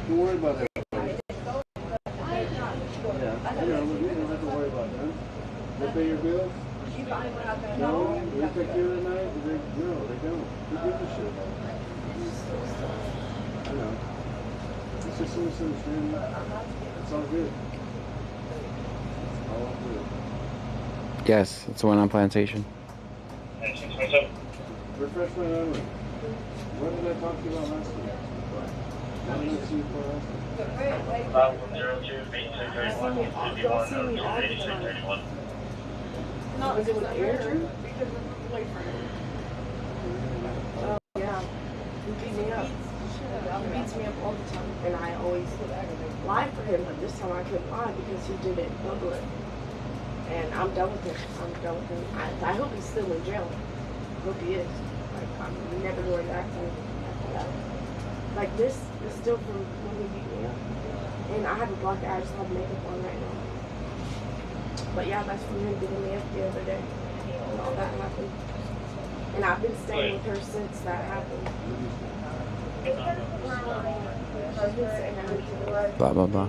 I: Don't worry about that. Yeah, you don't have to worry about that. They pay your bills? No? They take care of the night? No, they don't. Who gives a shit? I know. It's just a misunderstanding. It's all good. All good.
A: Yes, it's the one on Plantation.
I: Refresh my memory. What did I talk to you about last week? What did I see you for last week?
C: 102, 8631, 51, 8631.
M: No, is it with Andrew? Because of the boyfriend. Oh, yeah. He beats me up. He beats me up all the time. And I always lie for him, but this time I couldn't lie because he didn't bubble it. And I'm done with him. I'm done with him. I hope he's still in jail. I hope he is. Like, I'm never going back to him after that. Like, this is still from when he beat me up. And I have a black eye. I just have makeup on right now. But yeah, that's from him beating me up the other day. And all that happened. And I've been staying with her since that happened. She's been staying with her.
A: Blah, blah, blah.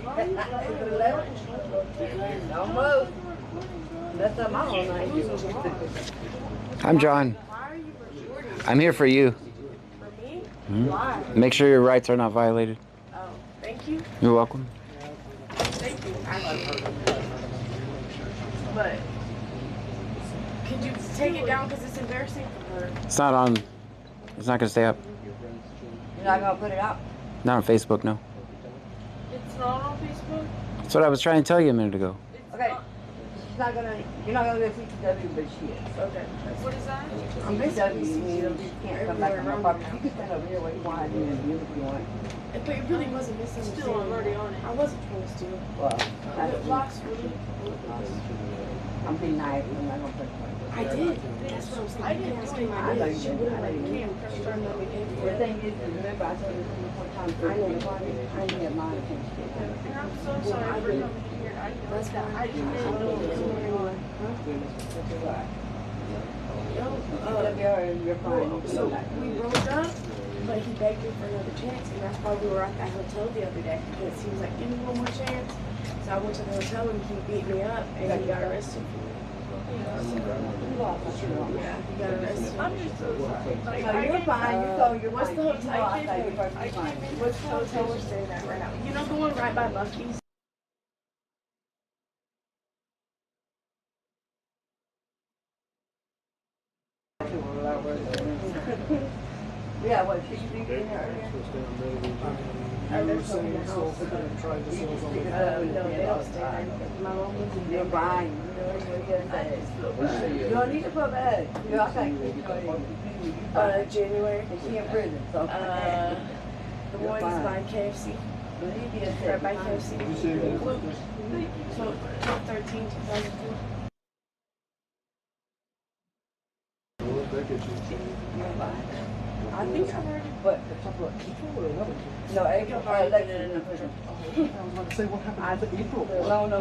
K: Don't move. That's up my whole night.
A: I'm John. I'm here for you.
M: For me?
A: Mhm.
M: Why?
A: Make sure your rights are not violated.
M: Oh, thank you.
A: You're welcome.
M: Thank you. But could you take it down because it's embarrassing for her?
A: It's not on. It's not gonna stay up.
K: You're not gonna put it up?
A: Not on Facebook, no.
M: It's not on Facebook?
A: That's what I was trying to tell you a minute ago.
K: Okay. She's not gonna, you're not gonna go to CTW, but she is.
M: Okay. What is that?
K: CTW, you can't come back on my property. You can stand over here where you want to do it if you want.
M: But it really wasn't missing. Still, I'm already on it. I wasn't supposed to.
K: Well,
M: It blocks really.
K: I'm being nice. I'm not gonna put it.
M: I did. That's what I'm saying. I didn't ask him. I did. She wouldn't let me in. She wouldn't let me in.
K: The thing is, remember I told you 3 times, I didn't get mine attention.
M: And I'm so sorry for coming here. That's fine. I didn't know what was going on.
K: You're fine.
M: So we broke up, but he begged me for another chance, and that's why we were at that hotel the other day. Because he was like, give me one more chance. So I went to the hotel and he beat me up, and he got arrested for it. Yeah, he got arrested. I'm just so sorry.
K: No, you're fine. You're
M: What's
K: fine.
M: the hotel?
K: I thought you were perfectly fine.
M: What's the hotel we're staying at right now? You know the one right by Buc-ee's?
K: Yeah, what, she used to be in there earlier?
L: You were saying so if they're gonna try to sell something.
M: No, they don't stay there. My mom lives in
K: You're fine. You don't need to put that. You all think
M: January.
K: and she in prison, so.
M: The ones by KFC. Right by KFC. So 2013, 2002. I think I've already.
I: But the chocolate April or another?
M: No, April. I like it in the picture.
I: I was about to say, what happened to April?
M: No,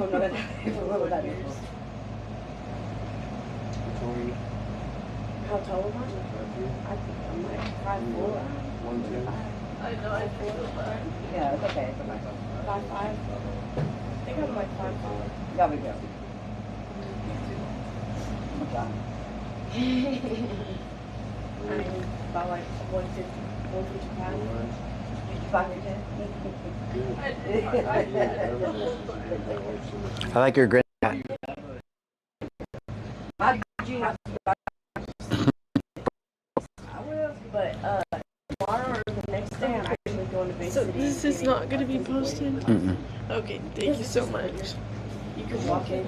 M: that's April. What was that? How tall am I? I think I'm like 5'4".
I: 1, 2.
M: I know I feel bad.
N: Yeah, it's okay.
M: 5'5". I think I'm like 5'5".
N: Yeah, we go.
M: I'm about like 150, 155.
N: 55
A: I like your grin hat.
M: I will, but tomorrow or the next day I'm actually going to Bay
H: So
M: City.
H: this is not going to be posted?
A: Mm-mm.
H: Okay, thank you so much.
M: You can walk in.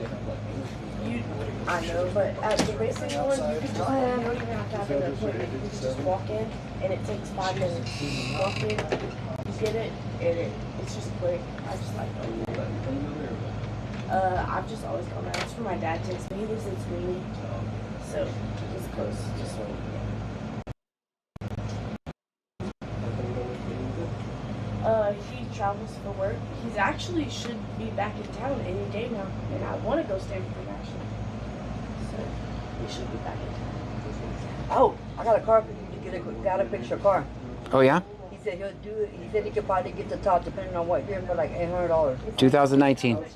M: I know, but at the Bay City one, you can just, you don't even have to have an appointment. You can just walk in, and it takes 5 minutes. You walk in, you get it, and it's just quick. I just like it. I've just always gone there. That's where my dad takes me. He lives in Sweeney, so it's close. Just so. He travels for work. He's actually should be back in town any day now, and I want to go Stanford actually. So he should be back in town.
N: Oh, I got a car. Got a picture car.
A: Oh yeah?
N: He said he'll do it. He said he could probably get the top depending on what year for like $800.
A: 2019.
N: But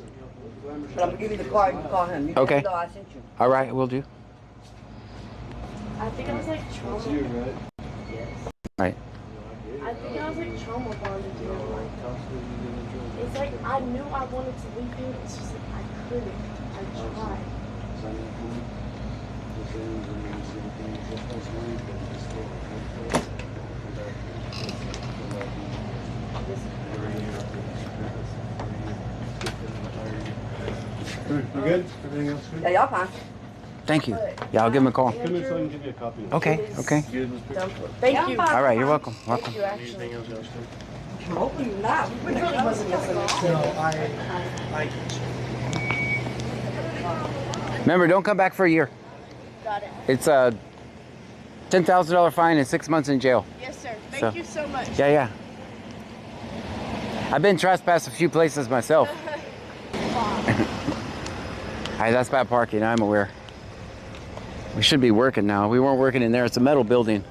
N: I'm gonna give you the car. You can call him. You can
A: Okay.
N: know I sent you.
A: All right, we'll do.
M: I think I was like trauma.
I: That's you, right?
M: Yes.
A: Right.
M: I think I was like trauma bonded to him. Like, it's like I knew I wanted to leave him. It's just like I couldn't. I tried.
I: You good? Everything else good?
N: Yeah, y'all fine.
A: Thank you. Yeah, I'll give him a call.
I: Come in so I can give you a copy.
A: Okay, okay.
M: Thank you.
A: All right, you're welcome. Welcome.
M: Thank you, actually.
I: Anything else, Justin?
N: I'm hoping not.
M: It really wasn't necessary.
L: No, I
A: Remember, don't come back for a year.
H: Got it.
A: It's a $10,000 fine and 6 months in jail.
H: Yes, sir.
A: So-
H: Thank you so much.
A: Yeah, yeah. I've been trespassed a few places myself. Hey, that's bad parking, I'm aware. We should be working now. We weren't working in there. It's a metal building.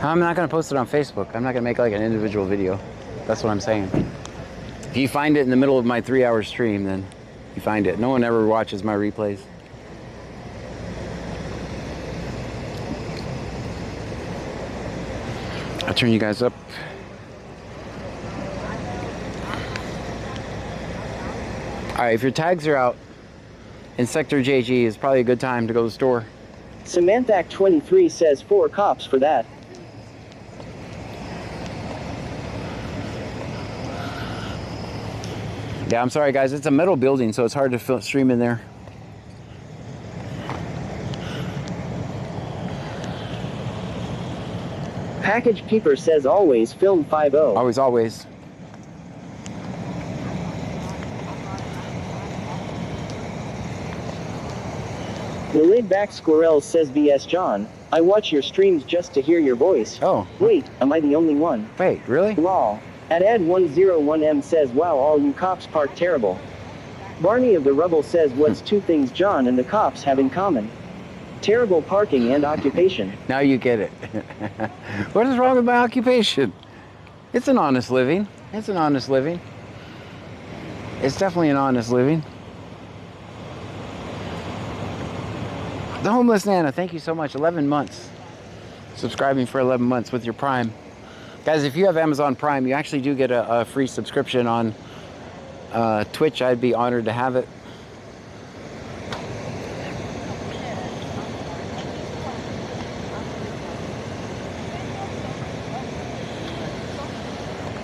A: I'm not going to post it on Facebook. I'm not going to make like an individual video. That's what I'm saying. If you find it in the middle of my 3-hour stream, then you find it. No one ever watches my replays. I'll turn you guys up. All right, if your tags are out in Sector JG, it's probably a good time to go to the store.
F: Samanthac23 says 4 cops for that.
A: Yeah, I'm sorry guys, it's a metal building, so it's hard to stream in there.
F: Package Peeper says always film 50.
A: Always.
F: The laid back Squirrel says BS John, I watch your streams just to hear your voice.
A: Oh.
F: Wait, am I the only one?
A: Wait, really?
F: Lol. Ad101M says wow all you cops park terrible. Barney of the Rubble says what's 2 things John and the cops have in common? Terrible parking and occupation.
A: Now you get it. What is wrong with my occupation? It's an honest living. It's an honest living. It's definitely an honest living. The Homeless Nana, thank you so much. 11 months. Subscribing for 11 months with your Prime. Guys, if you have Amazon Prime, you actually do get a free subscription on Twitch. I'd be honored to have it.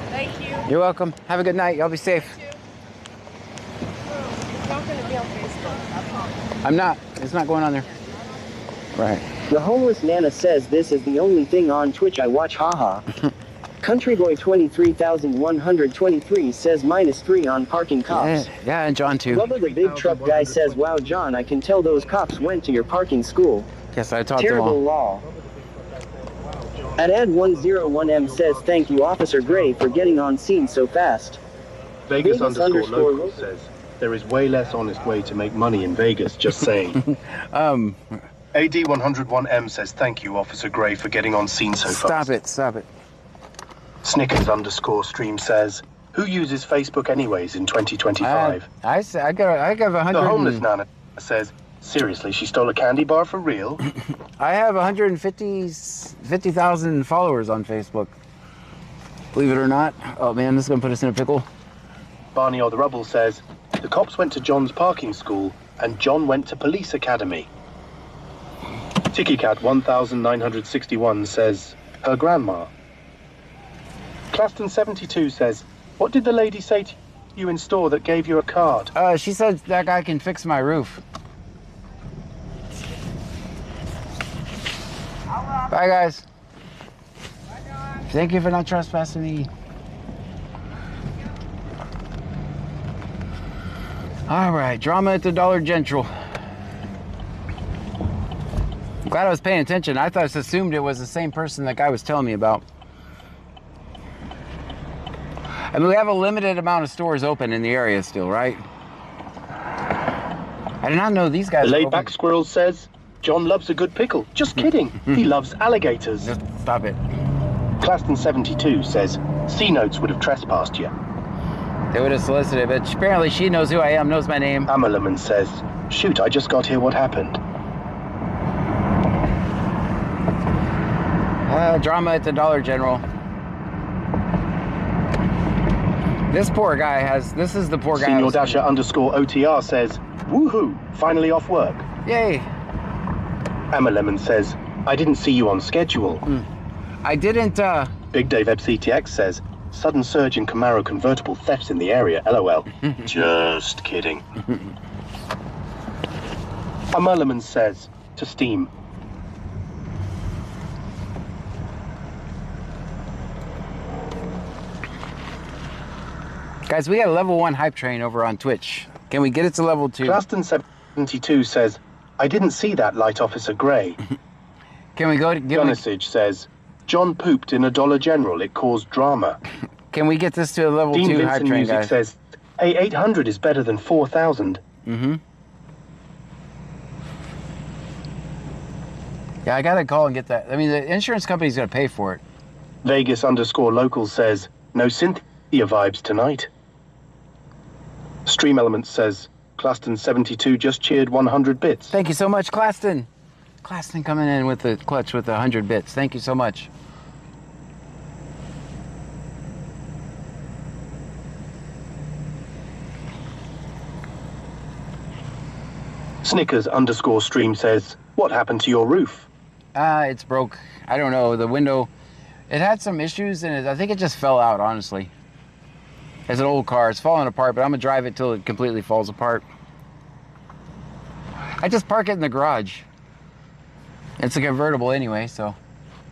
H: Thank you.
A: You're welcome. Have a good night. Y'all be safe.
M: It's not going to be on Facebook. I promise.
A: I'm not. It's not going on there. Right.
F: The homeless Nana says this is the only thing on Twitch I watch, haha. Countryboy 23,123 says -3 on parking cops.
A: Yeah, and John too.
F: Bubba the big truck guy says, wow John, I can tell those cops went to your parking school.
A: Yes, I taught them
F: Terrible
A: all.
F: law. At Ad101M says, thank you Officer Gray for getting on scene so fast.
B: Vegas underscore local says, there is way less honest way to make money in Vegas, just saying. AD101M says, thank you Officer Gray for getting on scene so fast.
A: Stop it.
B: Snickers underscore stream says, who uses Facebook anyways in 2025?
A: I got 100.
B: The homeless Nana says, seriously, she stole a candy bar for real?
A: I have 150,000 followers on Facebook. Believe it or not. Oh man, this is gonna put us in a pickle.
B: Barney or the Rubble says, the cops went to John's parking school and John went to police academy. TickyCat 1961 says, her grandma. Claston 72 says, what did the lady say to you in store that gave you a card?
A: She said that guy can fix my roof. Bye, guys. Thank you for not trespassing me. All right, drama at the Dollar General. I'm glad I was paying attention. I just assumed it was the same person that guy was telling me about. I mean, we have a limited amount of stores open in the area still, right? I did not know these guys.
B: The laid-back squirrel says, John loves a good pickle. Just kidding. He loves alligators.
A: Just stop it.
B: Claston 72 says, C-Notes would have trespassed you.
A: They would have solicited, but apparently she knows who I am, knows my name.
B: Amerleman says, shoot, I just got here. What happened?
A: Drama at the Dollar General. This poor guy has, this is the poor guy.
B: Senior Dasher underscore OTR says, woohoo, finally off work.
A: Yay.
B: Amerlemon says, I didn't see you on schedule.
A: I didn't,
B: Big Dave FCTX says, sudden surge in Camaro convertible thefts in the area, LOL. Just kidding. Amerlemon says, to Steam.
A: Guys, we got a level 1 hype train over on Twitch. Can we get it to level 2?
B: Claston 72 says, I didn't see that Light Officer Gray.
A: Can we go to...
B: Gunnisage says, John pooped in a Dollar General. It caused drama.
A: Can we get this to a level 2 hype train,
B: Music
A: guys?
B: says, hey, 800 is better than 4,000.
A: Yeah, I gotta call and get that. I mean, the insurance company's gonna pay for it.
B: Vegas underscore local says, no Cynthia vibes tonight. Stream Elements says, Claston 72 just cheered 100 bits.
A: Thank you so much, Claston. Claston coming in with the clutch with 100 bits. Thank you so much.
B: Snickers underscore stream says, what happened to your roof?
A: It's broke. I don't know. The window, it had some issues and I think it just fell out, honestly. It's an old car. It's falling apart, but I'm going to drive it till it completely falls apart. I just park it in the garage. It's a convertible anyway, so.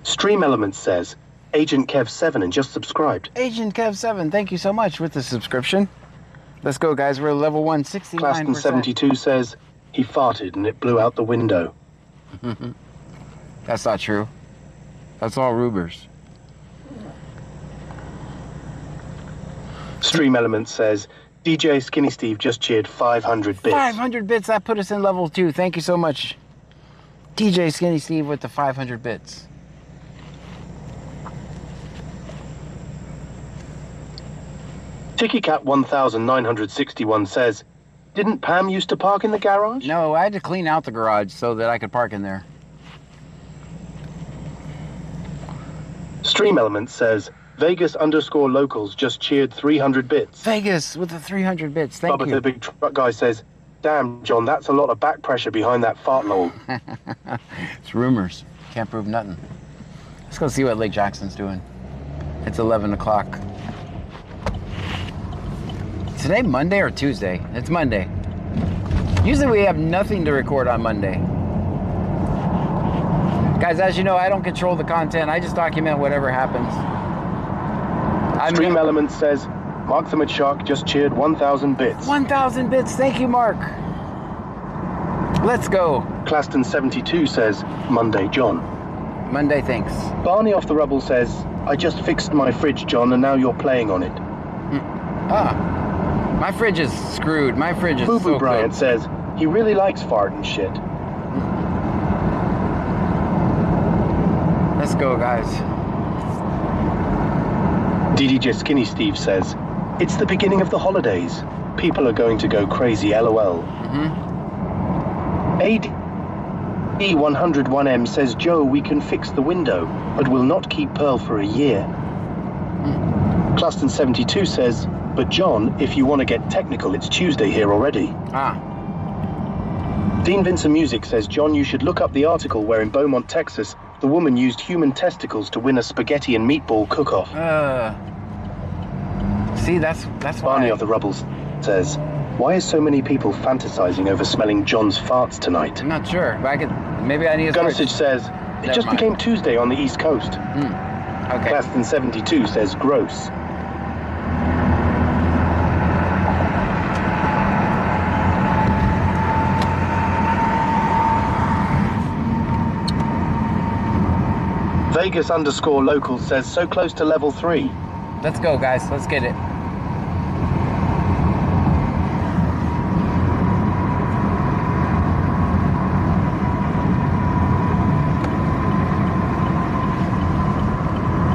B: Stream Elements says, Agent Kev 7 and just subscribed.
A: Agent Kev 7, thank you so much with the subscription. Let's go, guys. We're level 169%.
B: Claston 72 says, he farted and it blew out the window.
A: That's not true. That's all rumors.
B: Stream Elements says, DJ Skinny Steve just cheered 500 bits.
A: 500 bits, that put us in level 2. Thank you so much. DJ Skinny Steve with the 500 bits.
B: TickyCat 1961 says, didn't Pam used to park in the garage?
A: No, I had to clean out the garage so that I could park in there.
B: Stream Elements says, Vegas underscore locals just cheered 300 bits.
A: Vegas with the 300 bits, thank you.
B: Bubba the big truck guy says, damn, John, that's a lot of back pressure behind that fart lol.
A: It's rumors. Can't prove nothing. Let's go see what Lake Jackson's doing. It's 11 o'clock. today Monday or Tuesday? It's Monday. Usually we have nothing to record on Monday. Guys, as you know, I don't control the content. I just document whatever happens.
B: Stream Element says, Mark the Shark just cheered 1,000 bits.
A: 1,000 bits. Thank you, Mark. Let's go.
B: Claston 72 says, Monday, John.
A: Monday, thanks.
B: Barney off the rubble says, I just fixed my fridge, John, and now you're playing on it.
A: My fridge is screwed. My fridge is
B: Boo-Boo
A: so
B: Bryant
A: good.
B: says, he really likes fart and shit.
A: Let's go, guys.
B: DDJ Skinny Steve says, it's the beginning of the holidays. People are going to go crazy, LOL. AD101M says, Joe, we can fix the window, but we'll not keep Pearl for a year. Claston 72 says, but John, if you want to get technical, it's Tuesday here already. Dean Vincent Music says, John, you should look up the article where in Beaumont, Texas, the woman used human testicles to win a spaghetti and meatball cook-off.
A: See, that's why.
B: Barney of the Rubbles says, why is so many people fantasizing over smelling John's farts tonight?
A: I'm not sure, but maybe I need to
B: Gunnisage says, it just became Tuesday on the East Coast.
A: Okay.
B: Claston 72 says, gross. Vegas _local says, so close to level 3.
A: Let's go, guys. Let's get it.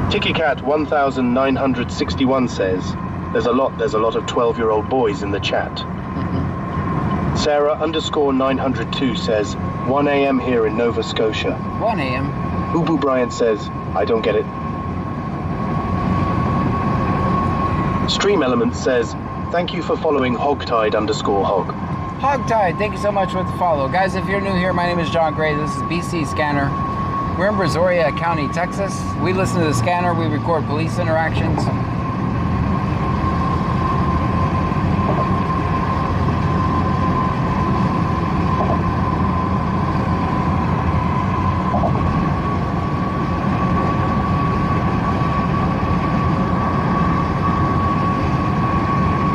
B: TickyCat 1961 says, there's a lot of 12-year-old boys in the chat. Sarah _902 says, 1 a.m. here in Nova Scotia.
A: 1 a.m.
B: Boo-Boo Bryant says, I don't get it. Stream Element says, thank you for following Hogtide _hog.
A: Hogtide, thank you so much for the follow. Guys, if you're new here, my name is John Gray. This is BC Scanner. We're in Brazoria County, Texas. We listen to the scanner. We record police interactions.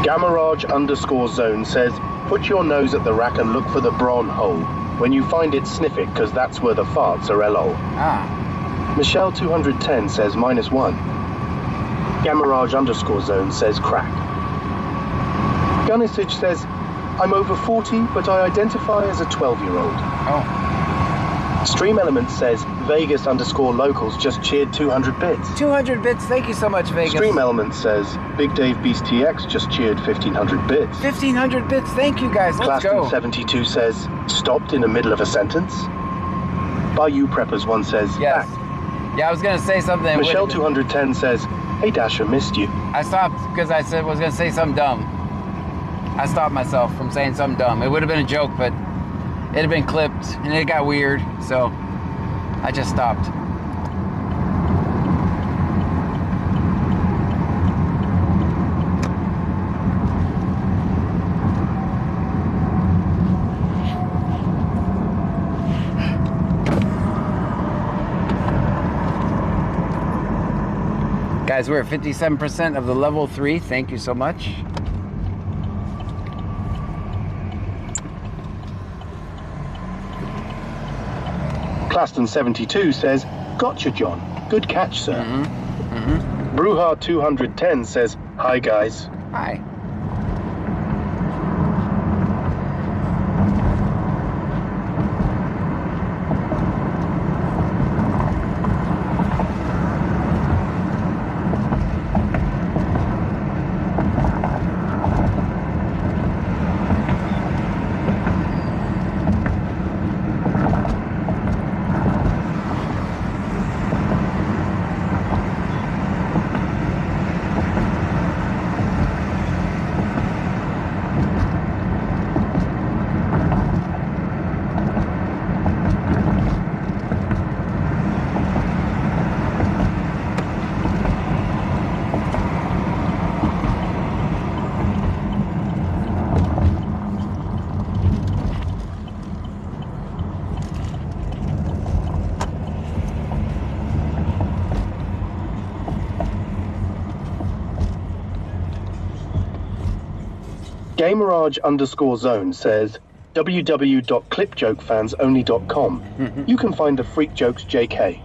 B: Gamaraj _zone says, put your nose at the rack and look for the brawn hole. When you find it, sniff it, because that's where the farts are, LOL. Michelle 210 says, -1. Gamaraj _zone says, crack. Gunnisage says, I'm over 40, but I identify as a 12-year-old. Stream Element says, Vegas _locals just cheered 200 bits.
A: 200 bits, thank you so much, Vegas.
B: Stream Element says, Big Dave Beast TX just cheered 1,500 bits.
A: 1,500 bits, thank you guys, let's go.
B: Claston 72 says, stopped in the middle of a sentence. Bayou Preppers 1 says,
A: yes. Yeah, I was going to say something.
B: Michelle 210 says, hey Dasher, missed you.
A: I stopped because I was going to say something dumb. I stopped myself from saying something dumb. It would have been a joke, but it had been clipped and it got weird, so I just stopped. Guys, we're at 57% of the level 3. Thank you so much.
B: Claston 72 says, gotcha, John. Good catch, sir. Bruhard 210 says, hi, guys.
A: Hi.
B: Gamerage_zone says www.clipjokefansonly.com. You can find the Freak Jokes JK.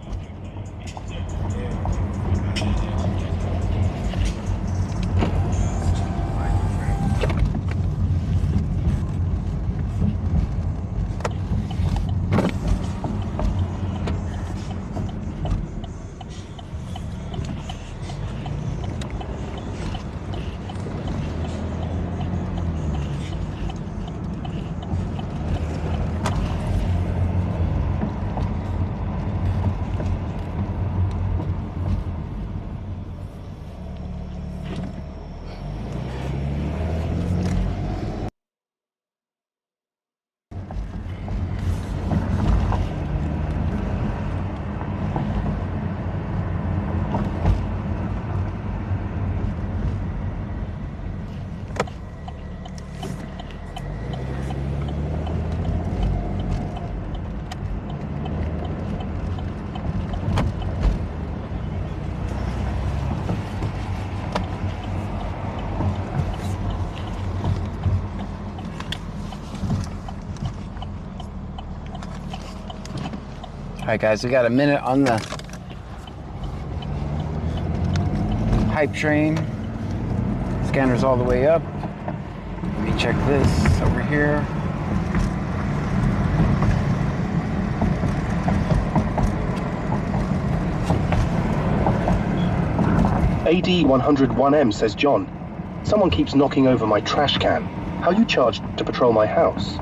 A: All right, guys, we got a minute on the hype train. Scanner's all the way up. Let me check this over here.
B: AD101M says, John, someone keeps knocking over my trash can. How you charged to patrol my house?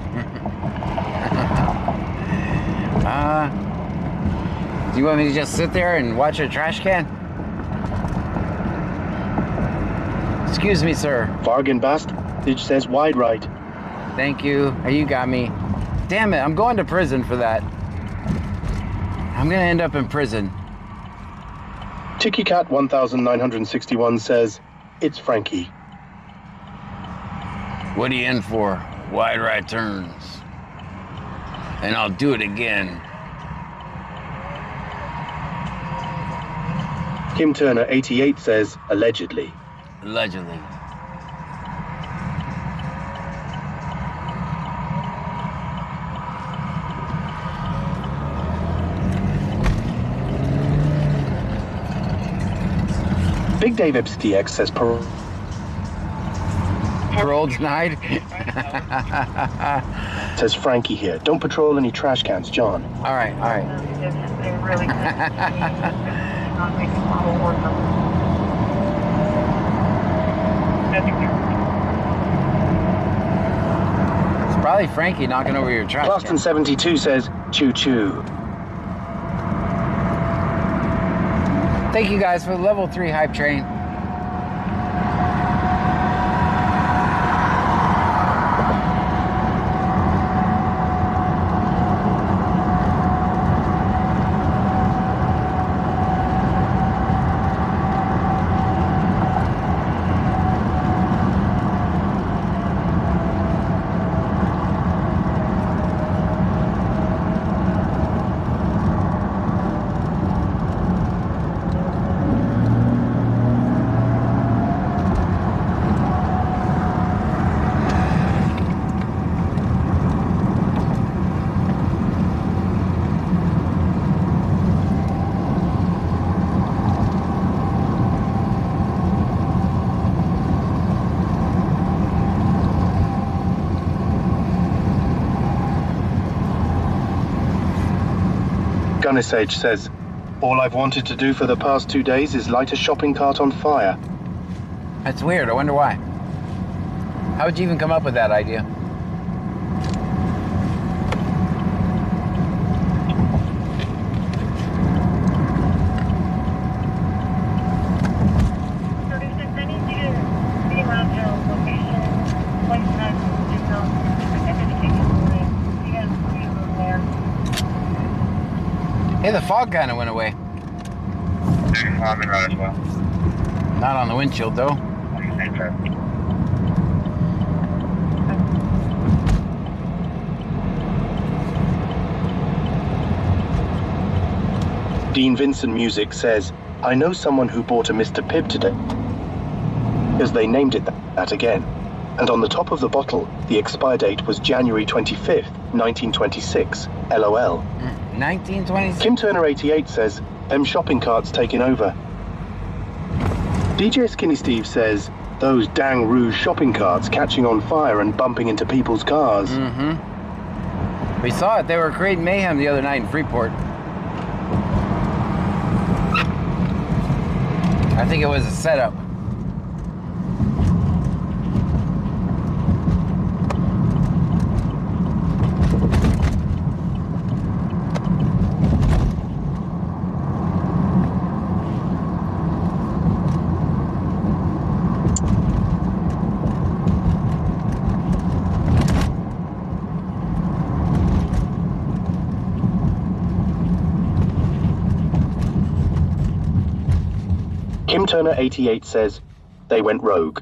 A: Do you want me to just sit there and watch a trash can? Excuse me, sir.
B: Bargain bast. It says wide right.
A: Thank you. You got me. Damn it, I'm going to prison for that. I'm gonna end up in prison.
B: TickyCat 1961 says, it's Frankie.
A: What are you in for? Wide right turns. And I'll do it again.
B: Kim Turner 88 says, allegedly.
A: Allegedly.
B: Big Dave XTX says parole
A: denied.
B: Says Frankie here. Don't patrol any trash cans, John.
A: All right, all right. It's probably Frankie knocking over your trash can.
B: Boston 72 says, choo choo.
A: Thank you guys for the level 3 hype train.
B: Gunnisage says, all I've wanted to do for the past 2 days is light a shopping cart on fire.
A: That's weird. I wonder why. How would you even come up with that idea? Hey, the fog kind of went away.
C: Fog and road as well.
A: Not on the windshield, though.
B: Dean Vincent Music says, I know someone who bought a Mr. Pibb today because they named it that again. And on the top of the bottle, the expire date was January 25th, 1926. LOL.
A: 1926?
B: Kim Turner 88 says, them shopping carts taking over. DJ Skinny Steve says, those dang Rouge shopping carts catching on fire and bumping into people's cars.
A: Mm-hmm. We saw it. They were creating mayhem the other night in Freeport. I think it was a setup.
B: Kim Turner 88 says, they went rogue.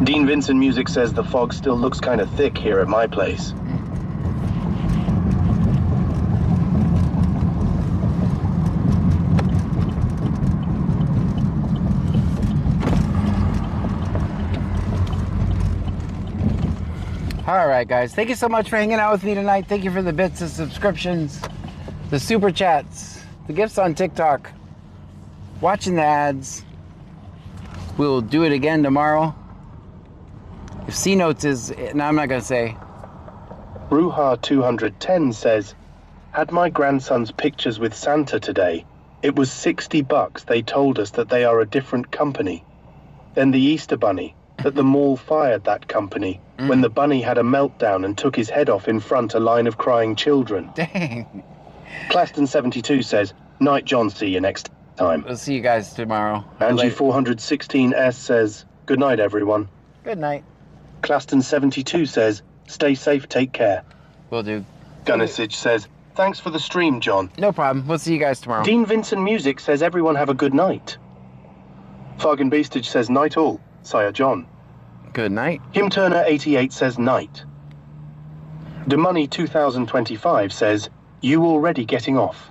B: Dean Vincent Music says the fog still looks kind of thick here at my place.
A: All right, guys. Thank you so much for hanging out with me tonight. Thank you for the bits, the subscriptions, the super chats, the gifts on TikTok, watching the ads. We'll do it again tomorrow. If C Notes is... No, I'm not going to say.
B: Ruha 210 says, had my grandson's pictures with Santa today. It was $60. They told us that they are a different company. Then the Easter Bunny, that the mall fired that company when the bunny had a meltdown and took his head off in front a line of crying children.
A: Dang.
B: Claston 72 says, night John, see you next time.
A: We'll see you guys tomorrow.
B: Angie 416S says, good night everyone.
A: Good night.
B: Claston 72 says, stay safe, take care.
A: Will do.
B: Gunnisage says, thanks for the stream, John.
A: No problem. We'll see you guys tomorrow.
B: Dean Vincent Music says, everyone have a good night. Fargan Beastage says, night all. Sire John.
A: Good night.
B: Kim Turner 88 says, night. DeMoney 2025 says, you already getting off.